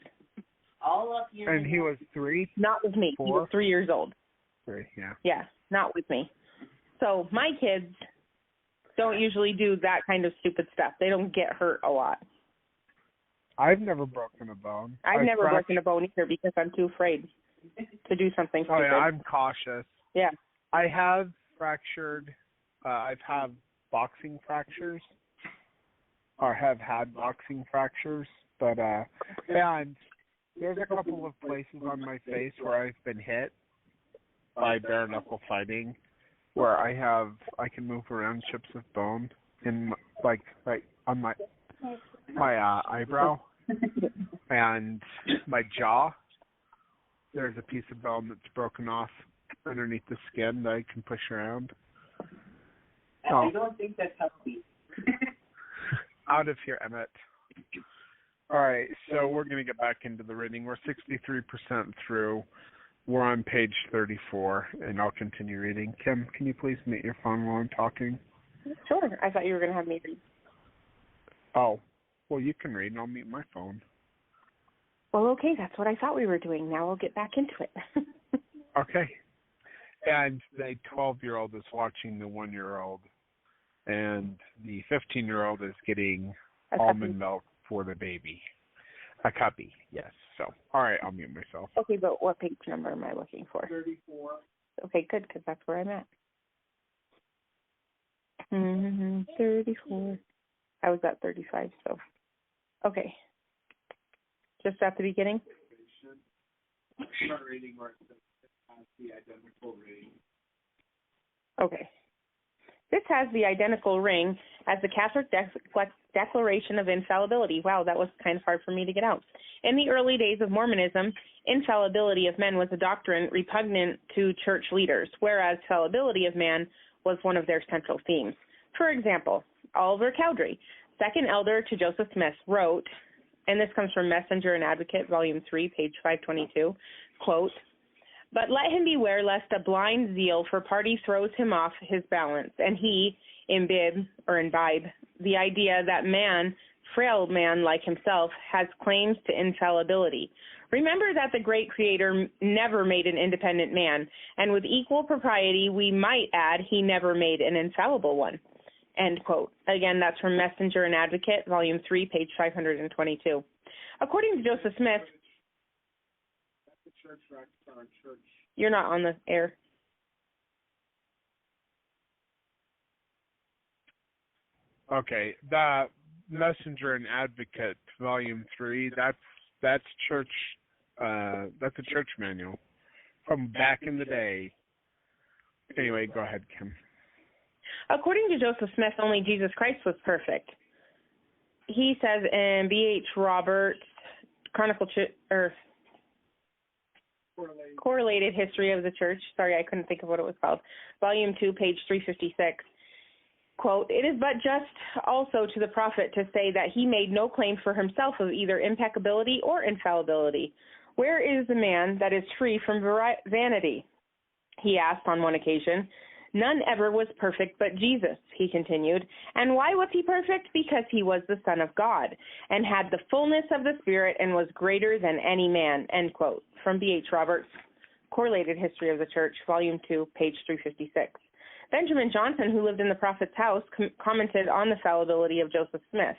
And he was 3? Not with me. 4? He was 3 years old. 3, yeah. Yeah, not with me. So my kids don't usually do that kind of stupid stuff. They don't get hurt a lot. I've never broken a bone. I've never broken a bone either because I'm too afraid to do something stupid. Oh, yeah, I'm cautious. Yeah. I have fractured, I've had boxing fractures or have had boxing fractures, but and there's a couple of places on my face where I've been hit by bare knuckle fighting, where I can move around chips of bone in like right on my eyebrow and my jaw. There's a piece of bone that's broken off underneath the skin that I can push around. I don't think that's healthy. Out of here, Emmett. All right, so we're going to get back into the reading. We're 63% through. We're on page 34, and I'll continue reading. Kim, can you please mute your phone while I'm talking? Sure. I thought you were going to have me read. Oh, well, you can read, and I'll mute my phone. Well, okay, that's what I thought we were doing. Now we'll get back into it. Okay. And the 12-year-old is watching the 1-year-old, and the 15-year-old is getting almond milk for the baby. A cubby, yes. So, all right, I'll mute myself. Okay, but what page number am I looking for? 34. Okay, good, because that's where I'm at. 34. I was at 35, so. Okay. Just at the beginning? Start reading where it has the identical ring. Okay. This has the identical ring as the Catholic Declaration of Infallibility. Wow, that was kind of hard for me to get out. In the early days of Mormonism, infallibility of men was a doctrine repugnant to church leaders, whereas fallibility of man was one of their central themes. For example, Oliver Cowdery, second elder to Joseph Smith, wrote, and this comes from Messenger and Advocate, Volume 3, page 522, quote, "But let him beware lest a blind zeal for party throws him off his balance, and he imbibe the idea that man, frail man like himself, has claims to infallibility. Remember that the great Creator never made an independent man, and with equal propriety we might add he never made an infallible one." End quote. Again, that's from Messenger and Advocate, Volume 3, page 522. According to Joseph Smith, you're not on the air. Okay, the Messenger and Advocate, Volume 3, that's church. That's a church manual from back in the day. Anyway, go ahead, Kim. According to Joseph Smith, only Jesus Christ was perfect. He says in B.H. Roberts' Correlated History of the Church, sorry, I couldn't think of what it was called, Volume 2, page 356, quote, "It is but just also to the prophet to say that he made no claim for himself of either impeccability or infallibility. Where is the man that is free from vanity?" He asked on one occasion. "None ever was perfect but Jesus," he continued. "And why was he perfect? Because he was the Son of God, and had the fullness of the Spirit, and was greater than any man." End quote. From B.H. Roberts' Correlated History of the Church, Volume 2, page 356. Benjamin Johnson, who lived in the prophet's house, commented on the fallibility of Joseph Smith.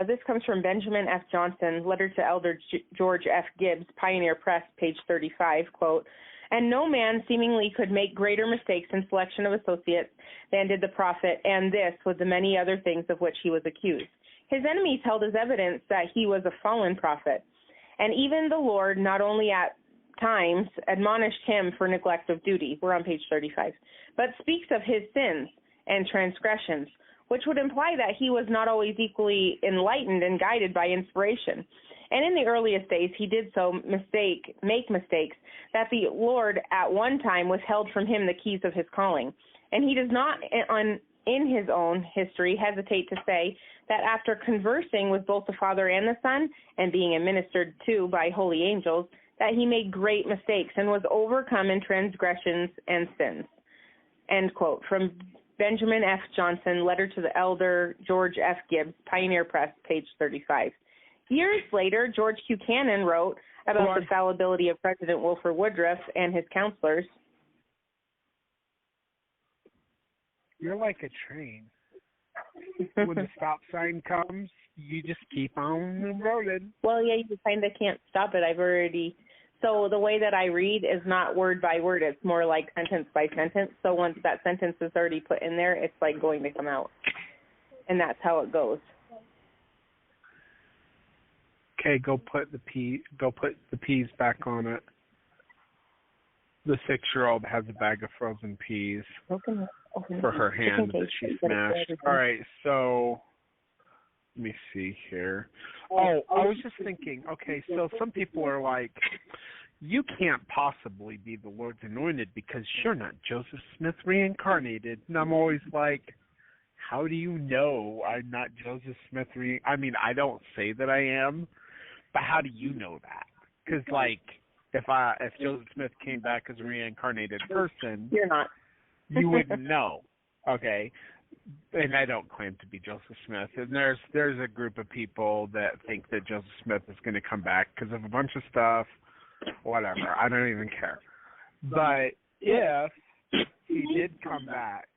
This comes from Benjamin F. Johnson, letter to Elder George F. Gibbs, Pioneer Press, page 35, quote, "And no man seemingly could make greater mistakes in selection of associates than did the prophet, and this with the many other things of which he was accused. His enemies held as evidence that he was a fallen prophet, and even the Lord not only at times admonished him for neglect of duty," we're on page 35, "but speaks of his sins and transgressions, which would imply that he was not always equally enlightened and guided by inspiration. And in the earliest days he did so make mistakes, that the Lord at one time withheld from him the keys of his calling. And he does not, in his own history, hesitate to say that after conversing with both the Father and the Son, and being administered to by holy angels, that he made great mistakes and was overcome in transgressions and sins." End quote. From Benjamin F. Johnson, letter to the Elder George F. Gibbs, Pioneer Press, page 35. Years later, George Q. Cannon wrote about the fallibility of President Wilford Woodruff and his counselors. You're like a train. When the stop sign comes, you just keep on rolling. Well, yeah, you kind of can't stop it. So the way that I read is not word by word. It's more like sentence by sentence. So once that sentence is already put in there, it's like going to come out. and that's how it goes. Okay, go put the peas back on it. The 6-year-old has a bag of frozen peas for her hand that she smashed. All right, so let me see here. Oh, I was just thinking, okay, so some people are like, you can't possibly be the Lord's anointed because you're not Joseph Smith reincarnated. And I'm always like, how do you know I'm not Joseph Smith I mean, I don't say that I am, but how do you know that? Because, like, if Joseph Smith came back as a reincarnated person, you're not. You wouldn't know, okay? And I don't claim to be Joseph Smith. And there's a group of people that think that Joseph Smith is going to come back because of a bunch of stuff, whatever. I don't even care. But if he did come back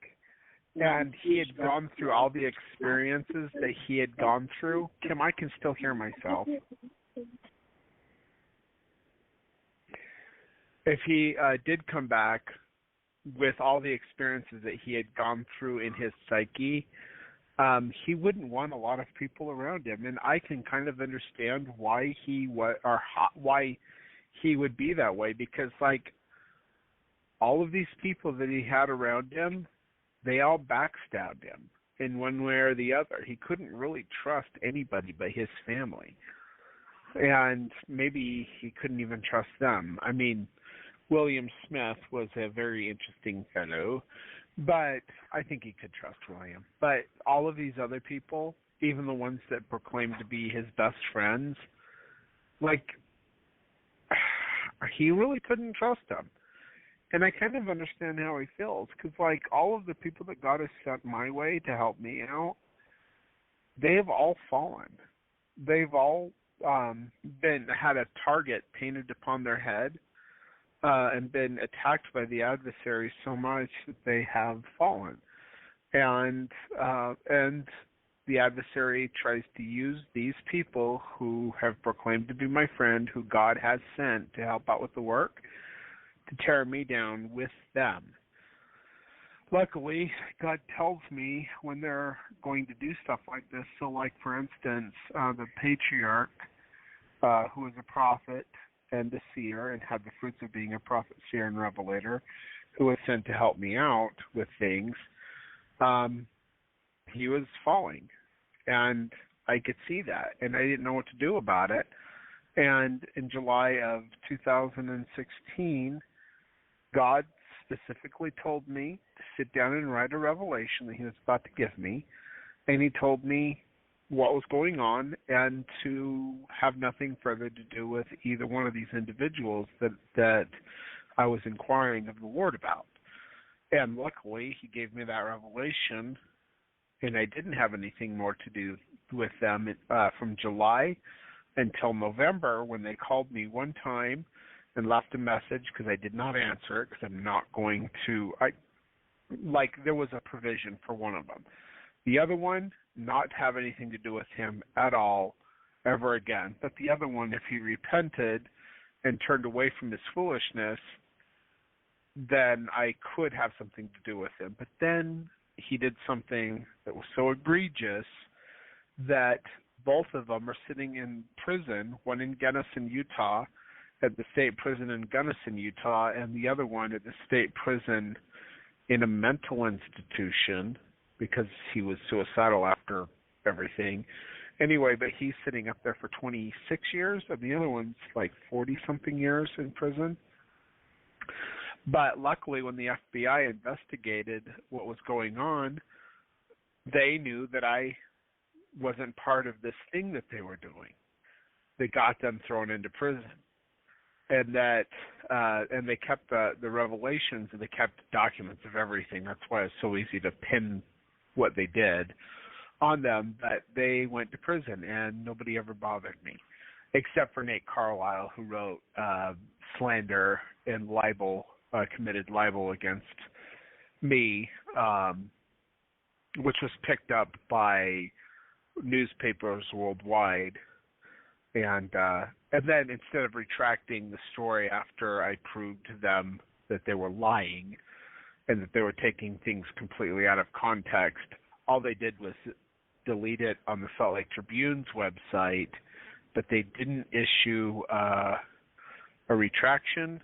and he had gone through all the experiences that he had gone through, Kim, I can still hear myself. If he did come back with all the experiences that he had gone through in his psyche, he wouldn't want a lot of people around him, and I can kind of understand why why he would be that way, because like all of these people that he had around him, they all backstabbed him in one way or the other. He couldn't really trust anybody but his family, and maybe he couldn't even trust them. I mean, William Smith was a very interesting fellow, but I think he could trust William. But all of these other people, even the ones that proclaimed to be his best friends, like, he really couldn't trust them. And I kind of understand how he feels, because, like, all of the people that God has sent my way to help me out, they have all fallen. They've all had a target painted upon their head, and been attacked by the adversary so much that they have fallen. And the adversary tries to use these people who have proclaimed to be my friend, who God has sent to help out with the work, to tear me down with them. Luckily, God tells me when they're going to do stuff like this. So, like, for instance, the patriarch, who was a prophet and a seer and had the fruits of being a prophet, seer, and revelator, who was sent to help me out with things, he was falling. And I could see that, and I didn't know what to do about it. And in July of 2016, God specifically told me to sit down and write a revelation that he was about to give me, and he told me what was going on and to have nothing further to do with either one of these individuals that I was inquiring of the Lord about. And luckily, he gave me that revelation, and I didn't have anything more to do with them from July until November, when they called me one time and left a message, because I did not answer it, because I'm not going to. There was a provision for one of them. The other one, not have anything to do with him at all, ever again. But the other one, if he repented and turned away from his foolishness, then I could have something to do with him. But then he did something that was so egregious that both of them are sitting in prison, one in Gunnison, Utah, at the state prison in Gunnison, Utah, and the other one at the state prison in a mental institution, because he was suicidal after everything. Anyway, but he's sitting up there for 26 years, and the other one's like 40-something years in prison. But luckily, when the FBI investigated what was going on, they knew that I wasn't part of this thing that they were doing. They got them thrown into prison. And that, and they kept the revelations, and they kept documents of everything. That's why it's so easy to pin what they did on them. But they went to prison, and nobody ever bothered me, except for Nate Carlisle, who wrote slander and libel, committed libel against me, which was picked up by newspapers worldwide. And then instead of retracting the story after I proved to them that they were lying and that they were taking things completely out of context, all they did was delete it on the Salt Lake Tribune's website, but they didn't issue a retraction,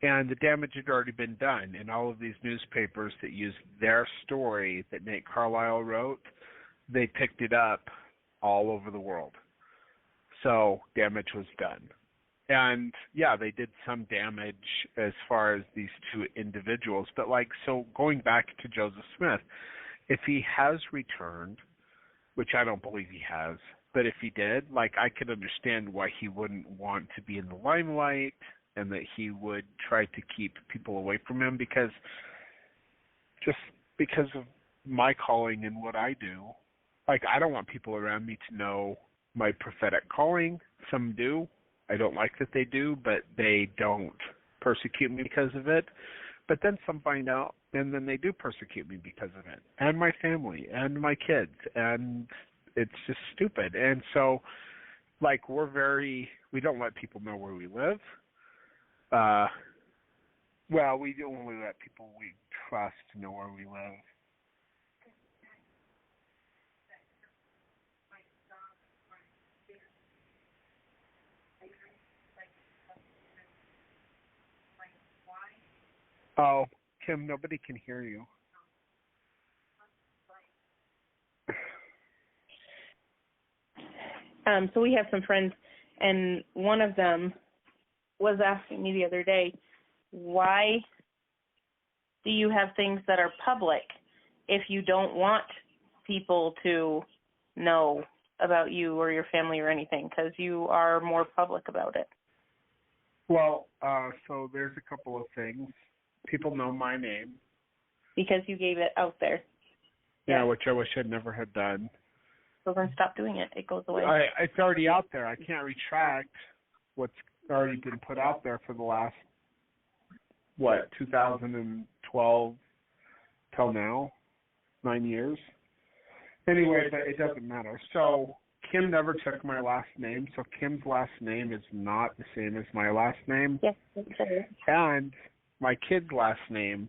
and the damage had already been done. And all of these newspapers that used their story that Nate Carlisle wrote, they picked it up all over the world. So damage was done. And, yeah, they did some damage as far as these two individuals. But, so going back to Joseph Smith, if he has returned, which I don't believe he has, but if he did, I could understand why he wouldn't want to be in the limelight and that he would try to keep people away from him because of my calling and what I do. I don't want people around me to know my prophetic calling. Some do. I don't like that they do, but they don't persecute me because of it. But then some find out, and then they do persecute me because of it, and my family, and my kids, and it's just stupid. And so, we don't let people know where we live. We only let people we trust know where we live. Oh, Kim, nobody can hear you. So we have some friends, and one of them was asking me the other day, why do you have things that are public if you don't want people to know about you or your family or anything, because you are more public about it? Well, so there's a couple of things. People know my name. Because you gave it out there. Yeah, which I wish I'd never had done. So then stop doing it. It goes away. It's already out there. I can't retract what's already been put out there for the last, 2012 till now, 9 years. Anyway, but it doesn't matter. So Kim never took my last name, so Kim's last name is not the same as my last name. Yes, that's true. And my kid's last name,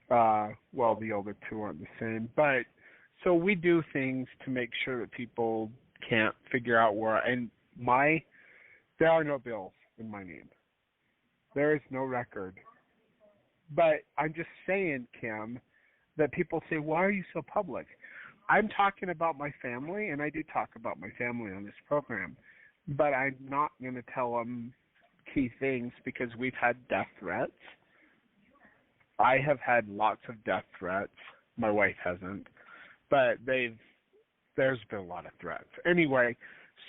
the older two aren't the same. But so we do things to make sure that people can't figure out where. And there are no bills in my name. There is no record. But I'm just saying, Kim, that people say, why are you so public? I'm talking about my family, and I do talk about my family on this program. But I'm not going to tell them key things because we've had death threats. I have had lots of death threats. My wife hasn't. But there's been a lot of threats. Anyway,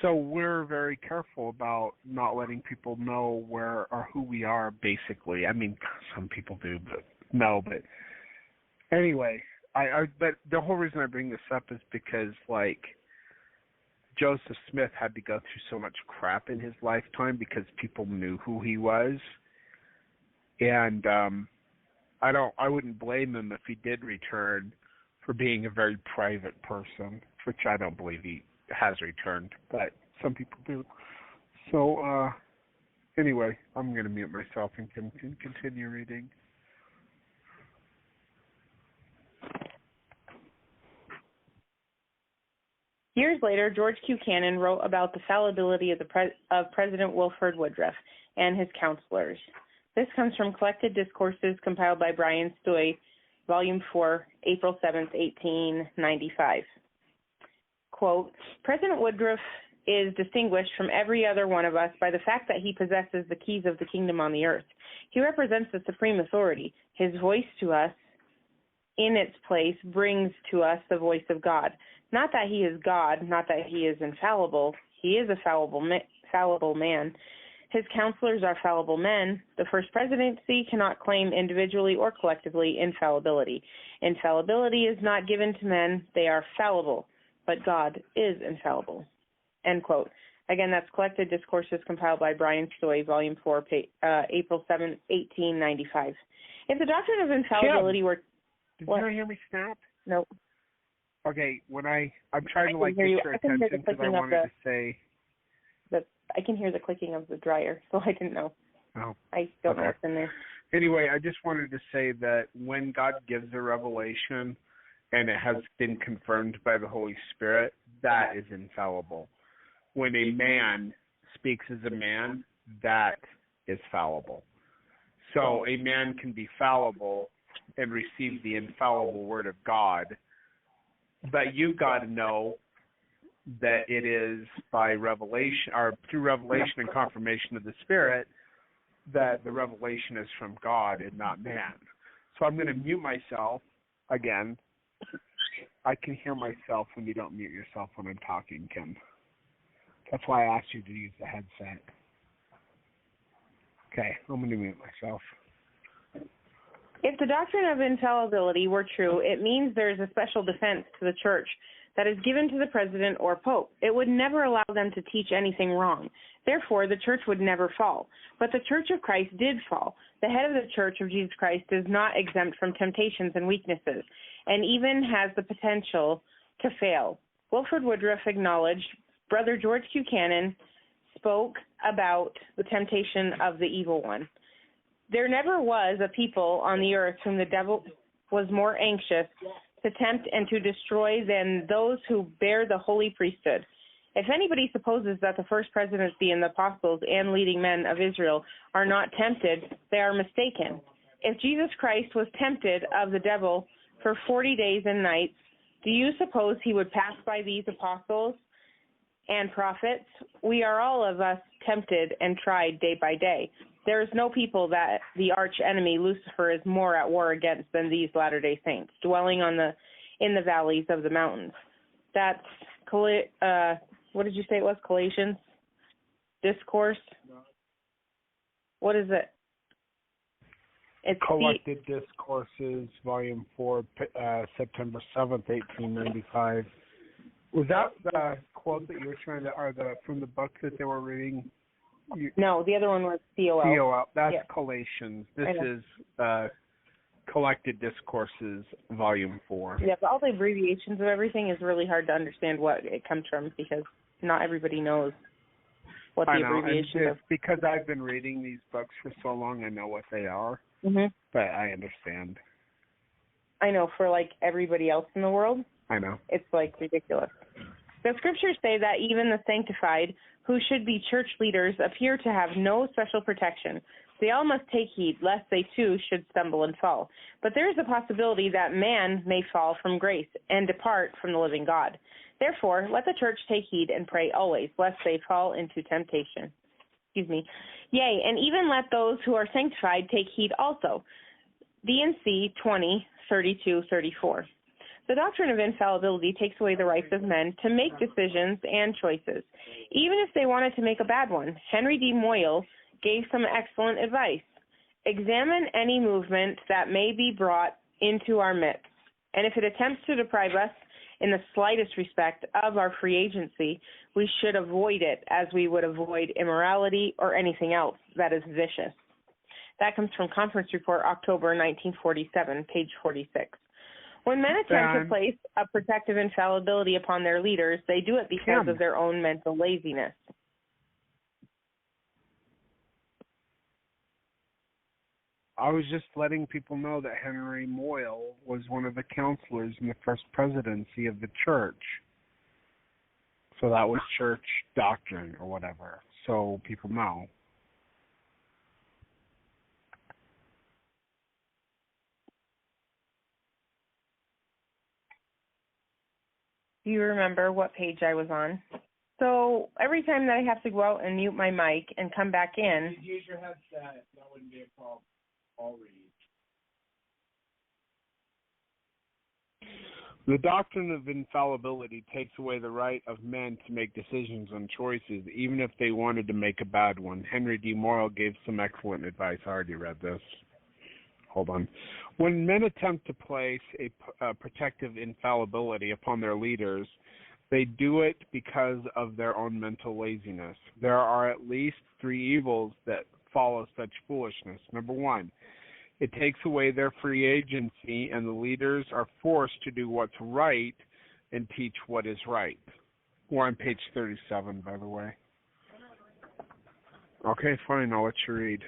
so we're very careful about not letting people know where or who we are, basically. I mean, some people do, but no. But anyway, but the whole reason I bring this up is because, Joseph Smith had to go through so much crap in his lifetime because people knew who he was. And I wouldn't blame him if he did return for being a very private person, which I don't believe he has returned, but some people do. So, anyway, I'm going to mute myself and continue reading. Years later, George Q. Cannon wrote about the fallibility of President Wilford Woodruff and his counselors. This comes from Collected Discourses compiled by Brian Stoy, Volume 4, April 7th, 1895. Quote, President Woodruff is distinguished from every other one of us by the fact that he possesses the keys of the kingdom on the earth. He represents the supreme authority. His voice to us, in its place, brings to us the voice of God. Not that he is God, not that he is infallible. He is a fallible man. His counselors are fallible men. The first presidency cannot claim individually or collectively infallibility. Infallibility is not given to men. They are fallible, but God is infallible. End quote. Again, that's Collected Discourses compiled by Brian Stoy, Volume 4, April 7, 1895. If the doctrine of infallibility were... Did you hear me snap? No. Okay, I'm trying to get your attention because I wanted to say... I can hear the clicking of the dryer, so I didn't know. Oh. I don't know what's in there. Anyway, I just wanted to say that when God gives a revelation, and it has been confirmed by the Holy Spirit, that is infallible. When a man speaks as a man, that is fallible. So a man can be fallible and receive the infallible word of God, but you've got to know that it is by revelation, or through revelation and confirmation of the Spirit, that the revelation is from God and not man. So I'm going to mute myself again. I can hear myself when you don't mute yourself when I'm talking, Kim. That's why I asked you to use the headset. Okay, I'm going to mute myself. If the doctrine of infallibility were true, it means there is a special defense to the church that is given to the president or pope. It would never allow them to teach anything wrong. Therefore, the church would never fall. But the church of Christ did fall. The head of the church of Jesus Christ is not exempt from temptations and weaknesses, and even has the potential to fail. Wilford Woodruff acknowledged Brother George Buchanan spoke about the temptation of the evil one. There never was a people on the earth whom the devil was more anxious to tempt and to destroy than those who bear the holy priesthood. If anybody supposes that the first presidency and the apostles and leading men of Israel are not tempted, they are mistaken. If Jesus Christ was tempted of the devil for 40 days and nights, do you suppose he would pass by these apostles and prophets? We are all of us tempted and tried day by day. There is no people that the arch enemy Lucifer is more at war against than these Latter-day Saints, dwelling in the valleys of the mountains. That's what did you say it was? Galatians discourse. What is it? It's Collected Discourses, Volume 4, September 7th, 1895. Was that the quote that you were trying to, or from the book that they were reading? No, the other one was COL. COL. That's Galatians. This is Collected Discourses, Volume 4. Yeah, but all the abbreviations of everything is really hard to understand what it comes from because not everybody knows what the abbreviations are. Because I've been reading these books for so long, I know what they are. Mm-hmm. But I understand. I know, for like everybody else in the world, I know. It's like ridiculous. The scriptures say that even the sanctified, who should be church leaders, appear to have no special protection. They all must take heed, lest they too should stumble and fall. But there is a possibility that man may fall from grace and depart from the living God. Therefore, let the church take heed and pray always, lest they fall into temptation. Yea, and even let those who are sanctified take heed also. D&C 20:32-34. The doctrine of infallibility takes away the rights of men to make decisions and choices, even if they wanted to make a bad one. Henry D. Moyle gave some excellent advice. Examine any movement that may be brought into our midst, and if it attempts to deprive us in the slightest respect of our free agency, we should avoid it as we would avoid immorality or anything else that is vicious. That comes from Conference Report, October 1947, page 46. When men attempt to place a protective infallibility upon their leaders, they do it because of their own mental laziness. I was just letting people know that Henry Moyle was one of the counselors in the first presidency of the church. So that was church doctrine or whatever. So people know. Do you remember what page I was on? So every time that I have to go out and mute my mic and come back in. Use your headset. That wouldn't be a problem. I'll read. The doctrine of infallibility takes away the right of men to make decisions on choices, even if they wanted to make a bad one. Henry D. Moyle gave some excellent advice. I already read this. Hold on. When men attempt to place a protective infallibility upon their leaders, they do it because of their own mental laziness. There are at least three evils that follow such foolishness. Number one, it takes away their free agency, and the leaders are forced to do what's right and teach what is right. We're on page 37, by the way. Okay, fine. I'll let you read.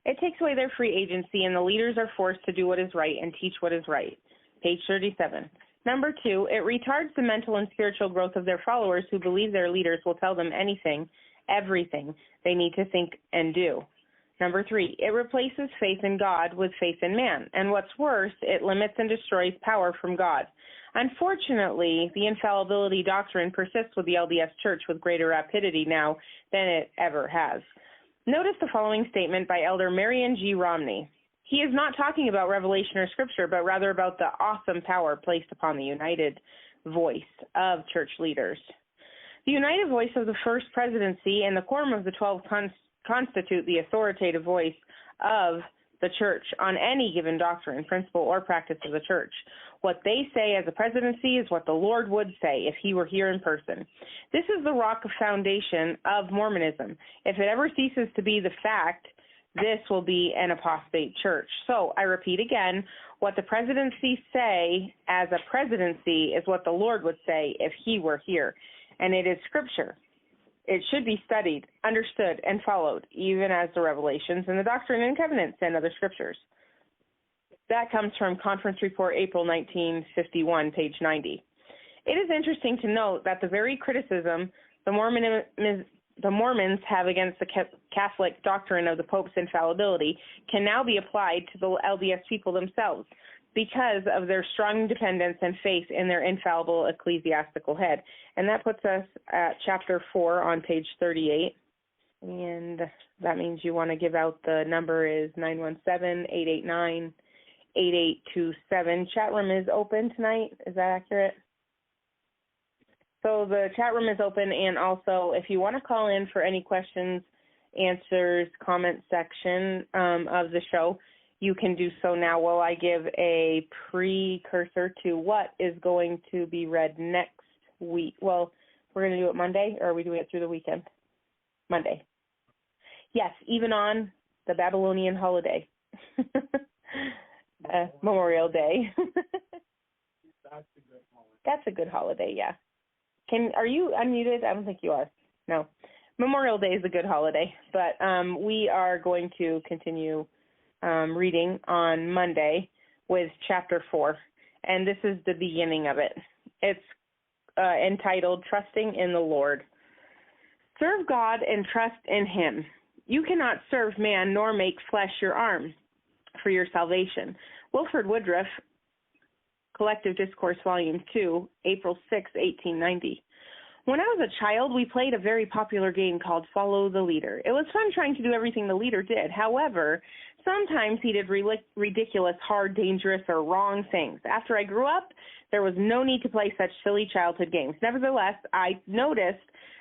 It takes away their free agency, and the leaders are forced to do what is right and teach what is right. Page 37. Number 2, it retards the mental and spiritual growth of their followers who believe their leaders will tell them anything, everything they need to think and do. Number 3, it replaces faith in God with faith in man. And what's worse, it limits and destroys power from God. Unfortunately, the infallibility doctrine persists with the LDS Church with greater rapidity now than it ever has. Notice the following statement by Elder Marion G. Romney. He is not talking about revelation or scripture, but rather about the awesome power placed upon the united voice of church leaders. The united voice of the First Presidency and the Quorum of the 12 constitute the authoritative voice of the church on any given doctrine, principle, or practice of the church. What they say as a presidency is what the Lord would say if he were here in person. This is the rock of foundation of Mormonism. If it ever ceases to be the fact, this will be an apostate church. So I repeat again, what the presidency say as a presidency is what the Lord would say if he were here. And it is scripture. It should be studied, understood, and followed, even as the Revelations and the Doctrine and Covenants and other scriptures. That comes from Conference Report, April 1951, page 90. It is interesting to note that the very criticism the Mormons have against the Catholic doctrine of the Pope's infallibility can now be applied to the LDS people themselves because of their strong dependence and faith in their infallible ecclesiastical head. And that puts us at chapter 4 on page 38. And that means you want to give out the number is 917-889-8827. Chat room is open tonight. Is that accurate? So the chat room is open, and also if you want to call in for any questions, answers, comment section of the show, you can do so now while I give a precursor to what is going to be read next week. Well, we're going to do it Monday, or are we doing it through the weekend? Monday. Yes, even on the Babylonian holiday. Memorial Day. That's a good holiday, yeah. Are you unmuted? I don't think you are. No. Memorial Day is a good holiday, but we are going to continue reading on Monday with chapter 4, and this is the beginning of it. It's entitled Trusting in the Lord. Serve God and trust in him. You cannot serve man nor make flesh your arm for your salvation. Wilford Woodruff, Collective Discourse, Volume 2, April 6, 1890. When I was a child, we played a very popular game called Follow the Leader. It was fun trying to do everything the leader did. However, sometimes he did ridiculous, hard, dangerous, or wrong things. After I grew up, there was no need to play such silly childhood games. Nevertheless, I noticed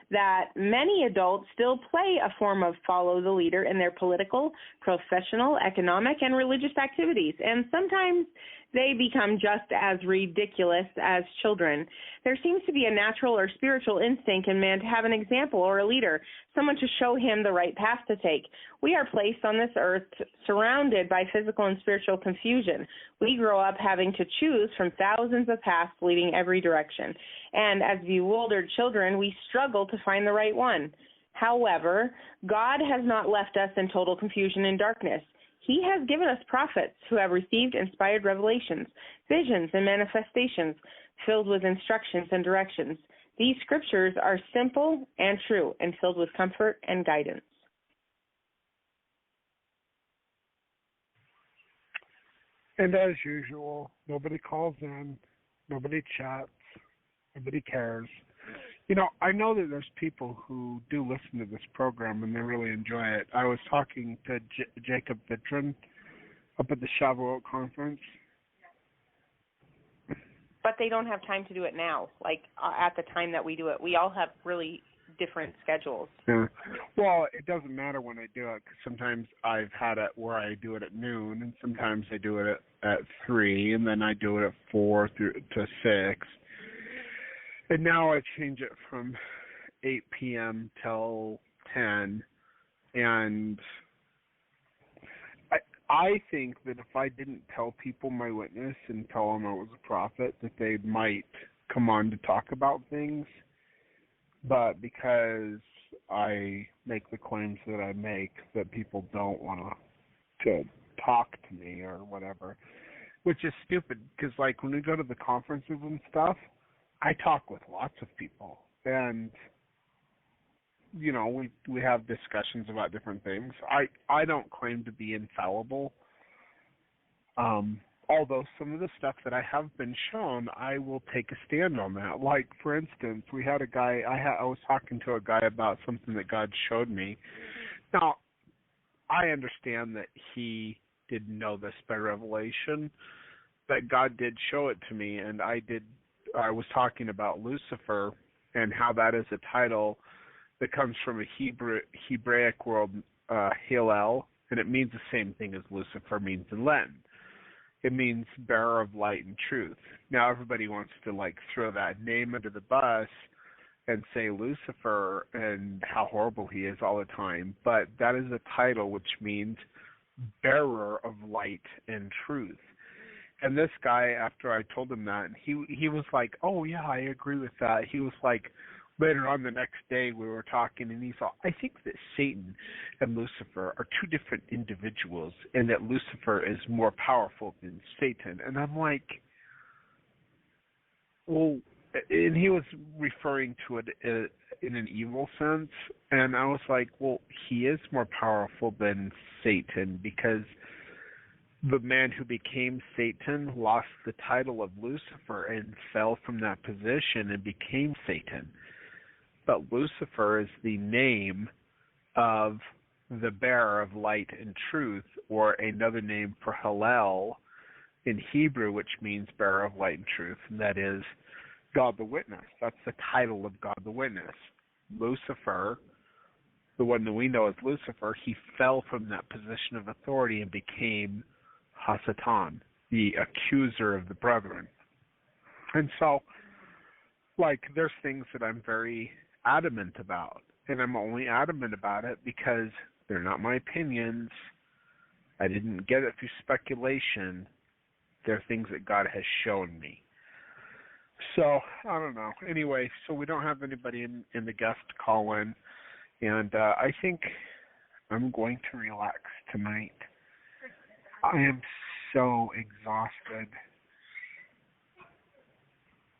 that many adults still play a form of follow the leader in their political, professional, economic, and religious activities, and sometimes they become just as ridiculous as children. There seems to be a natural or spiritual instinct in man to have an example or a leader, someone to show him the right path to take. We are placed on this earth surrounded by physical and spiritual confusion. We grow up having to choose from thousands of paths leading every direction. And as bewildered children, we struggle to find the right one. However, God has not left us in total confusion and darkness. He has given us prophets who have received inspired revelations, visions, and manifestations filled with instructions and directions. These scriptures are simple and true and filled with comfort and guidance. And as usual, nobody calls in, nobody chats, nobody cares. You know, I know that there's people who do listen to this program and they really enjoy it. I was talking to Jacob Vitrin up at the Shavuot conference. But they don't have time to do it now, like at the time that we do it. We all have really different schedules. Yeah. Well, it doesn't matter when I do it, because sometimes I've had it where I do it at noon, and sometimes I do it at 3, and then I do it at 4 to 6. And now I change it from 8 p.m. till 10. And I think that if I didn't tell people my witness and tell them I was a prophet, that they might come on to talk about things. But because I make the claims that I make, that people don't want to to talk to me or whatever, which is stupid because, like, when we go to the conferences and stuff, I talk with lots of people, and you know, we have discussions about different things. I don't claim to be infallible. Although some of the stuff that I have been shown, I will take a stand on that. Like, for instance, we had a guy, I was talking to a guy about something that God showed me. Now, I understand that he didn't know this by revelation, but God did show it to me, and I was talking about Lucifer and how that is a title that comes from a Hebraic word, Hillel, and it means the same thing as Lucifer means in Latin. It means bearer of light and truth. Now everybody wants to like throw that name under the bus and say Lucifer and how horrible he is all the time, but that is a title which means bearer of light and truth. And this guy, after I told him that, he was like, oh yeah, I agree with that. He was like, later on the next day we were talking, and he thought, I think that Satan and Lucifer are two different individuals, and that Lucifer is more powerful than Satan. And I'm like, well, and he was referring to it in an evil sense, and I was like, well, he is more powerful than Satan, because the man who became Satan lost the title of Lucifer and fell from that position and became Satan. But Lucifer is the name of the bearer of light and truth, or another name for Hallel in Hebrew, which means bearer of light and truth, and that is God the Witness. That's the title of God the Witness. Lucifer, the one that we know as Lucifer, he fell from that position of authority and became Hasatan, the accuser of the brethren. And so, like, there's things that I'm very adamant about, and I'm only adamant about it because they're not my opinions. I didn't get it through speculation. They're things that God has shown me. So, I don't know. Anyway, so we don't have anybody in the guest call-in, and I think I'm going to relax tonight. I am so exhausted.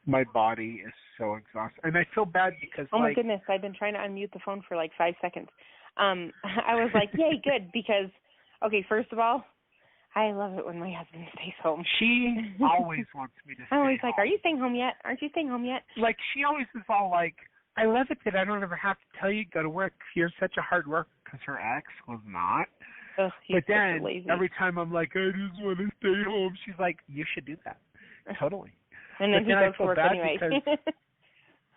My body is so exhausted. And I feel bad because, oh my goodness, I've been trying to unmute the phone for like 5 seconds. I was like, yay, good, because, okay, first of all, I love it when my husband stays home. She always wants me to stay I'm always home. like, are you staying home yet? Aren't you staying home yet? Like, she always is all like, I love it that I don't ever have to tell you go to work. You're such a hard worker, because her ex was not. Ugh, but then, lazy. every time I'm like, I just want to stay home, she's like, you should do that. Totally. And then he goes to work anyway. Because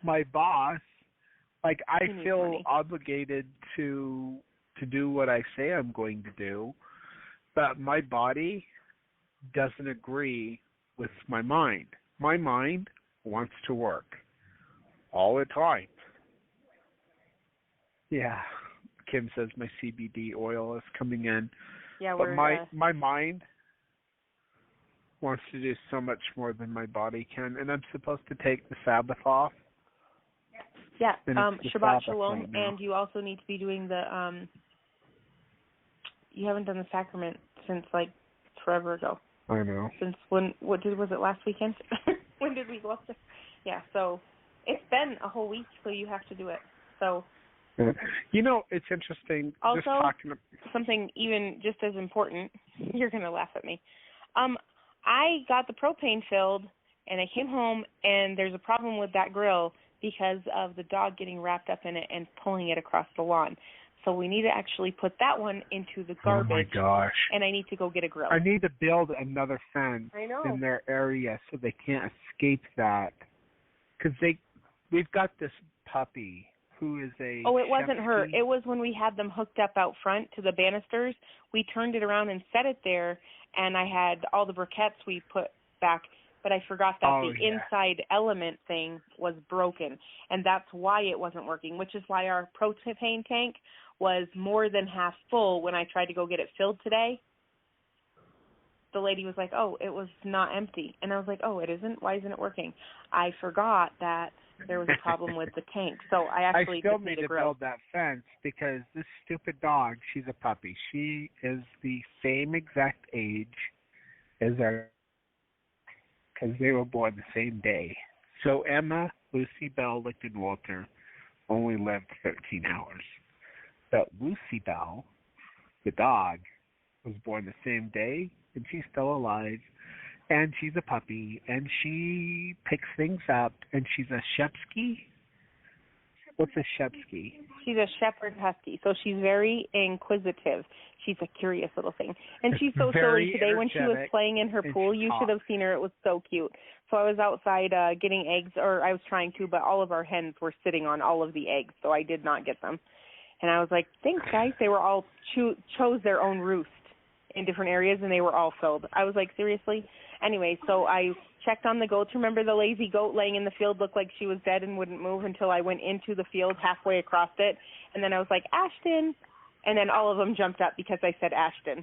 my boss, like, I feel money. obligated to do what I say I'm going to do, but my body doesn't agree with my mind. My mind wants to work all the time. Yeah. Kim says my CBD oil is coming in. Yeah, but my mind wants to do so much more than my body can, and I'm supposed to take the Sabbath off. Yeah, Shabbat Shalom, right now. and you also need to be doing the, you haven't done the sacrament since, like, forever ago. I know. Since was it last weekend? When did we go up there? Yeah, so it's been a whole week, so you have to do it. So. You know, it's interesting. Also, just talking something even just as important, you're going to laugh at me. I got the propane filled, and I came home, and there's a problem with that grill because of the dog getting wrapped up in it and pulling it across the lawn. So we need to actually put that one into the garbage. Oh, my gosh. And I need to go get a grill. I need to build another fence in their area so they can't escape that. Because we've got this puppy who is a... Oh, it wasn't Shepsky. her. It was when we had them hooked up out front to the banisters. We turned it around and set it there, and I had all the briquettes we put back, but I forgot that inside element thing was broken, and that's why it wasn't working, which is why our propane tank was more than half full when I tried to go get it filled today. The lady was like, oh, it was not empty. And I was like, oh, it isn't? Why isn't it working? I forgot that there was a problem with the tank. So I actually still just need to build that fence because this stupid dog, she's a puppy. She is the same exact age as our, because they were born the same day. So Emma, Lucy Bell, Licton Walter only lived 13 hours. But Lucy Bell, the dog, was born the same day, and she's still alive, and she's a puppy, and she picks things up, and she's a Shepsky. What's a Shepsky? She's a shepherd husky, so she's very inquisitive. She's a curious little thing. And she's so silly today when she was playing in her pool. You should have seen her. It was so cute. So I was outside getting eggs, or I was trying to, but all of our hens were sitting on all of the eggs, so I did not get them. And I was like, thanks, guys. They were all chose their own roost in different areas, and they were all filled. I was like, seriously? Anyway, so I checked on the goats. Remember the lazy goat laying in the field looked like she was dead and wouldn't move until I went into the field halfway across it. And then I was like, Ashton. And then all of them jumped up because I said Ashton.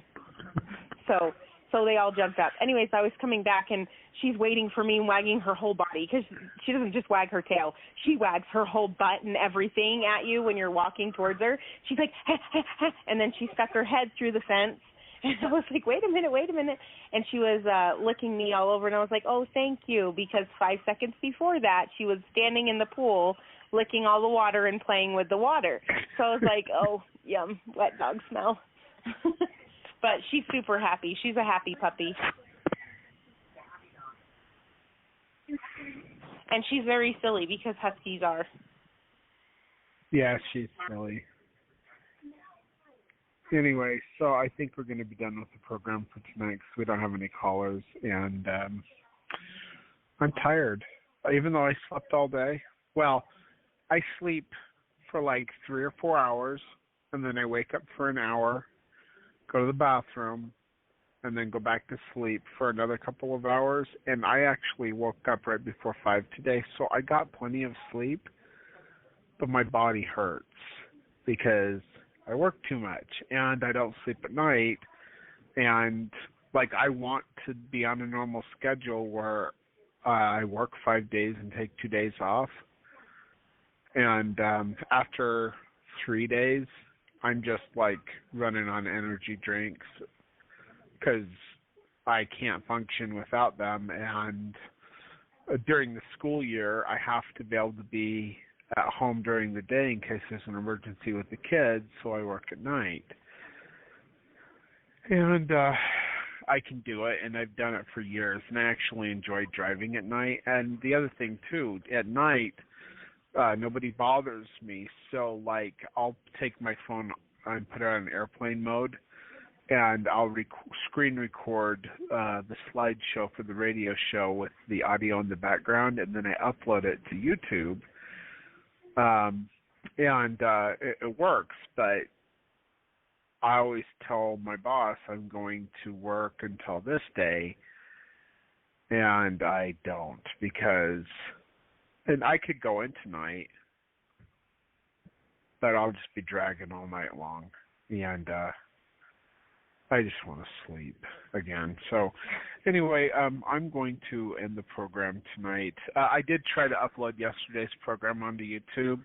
So they all jumped up. Anyways, I was coming back, and she's waiting for me and wagging her whole body, because she doesn't just wag her tail. She wags her whole butt and everything at you when you're walking towards her. She's like, ha, ha, ha, and then she stuck her head through the fence. And I was like, wait a minute. And she was licking me all over, and I was like, oh, thank you, because 5 seconds before that, she was standing in the pool licking all the water and playing with the water. So I was like, oh, yum, wet dog smell. But she's super happy. She's a happy puppy. And she's very silly, because huskies are. Yeah, she's silly. Anyway, so I think we're going to be done with the program for tonight because we don't have any callers, and I'm tired. Even though I slept all day, well, I sleep for like 3 or 4 hours, and then I wake up for an hour, go to the bathroom, and then go back to sleep for another couple of hours. And I actually woke up right before 5 today, so I got plenty of sleep, but my body hurts because I work too much and I don't sleep at night. And like, I want to be on a normal schedule where I work 5 days and take 2 days off. And after 3 days, I'm just like running on energy drinks because I can't function without them. And during the school year, I have to be able to be at home during the day in case there's an emergency with the kids, so I work at night. And I can do it, and I've done it for years, and I actually enjoy driving at night. And the other thing, too, at night, nobody bothers me, so, like, I'll take my phone and put it on airplane mode, and I'll screen record the slideshow for the radio show with the audio in the background, and then I upload it to YouTube. It works, but I always tell my boss I'm going to work until this day, and I don't, because, and I could go in tonight, but I'll just be dragging all night long, and I just want to sleep again. So anyway, I'm going to end the program tonight. I did try to upload yesterday's program onto YouTube.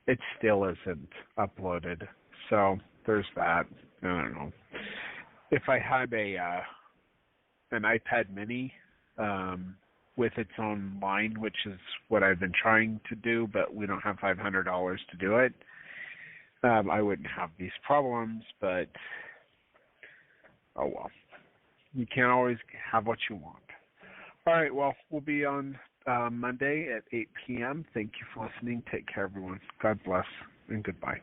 It still isn't uploaded. So there's that. I don't know. If I had an iPad mini with its own line, which is what I've been trying to do, but we don't have $500 to do it, I wouldn't have these problems, but oh well. You can't always have what you want. All right, well, we'll be on Monday at 8 p.m. Thank you for listening. Take care, everyone. God bless, and goodbye.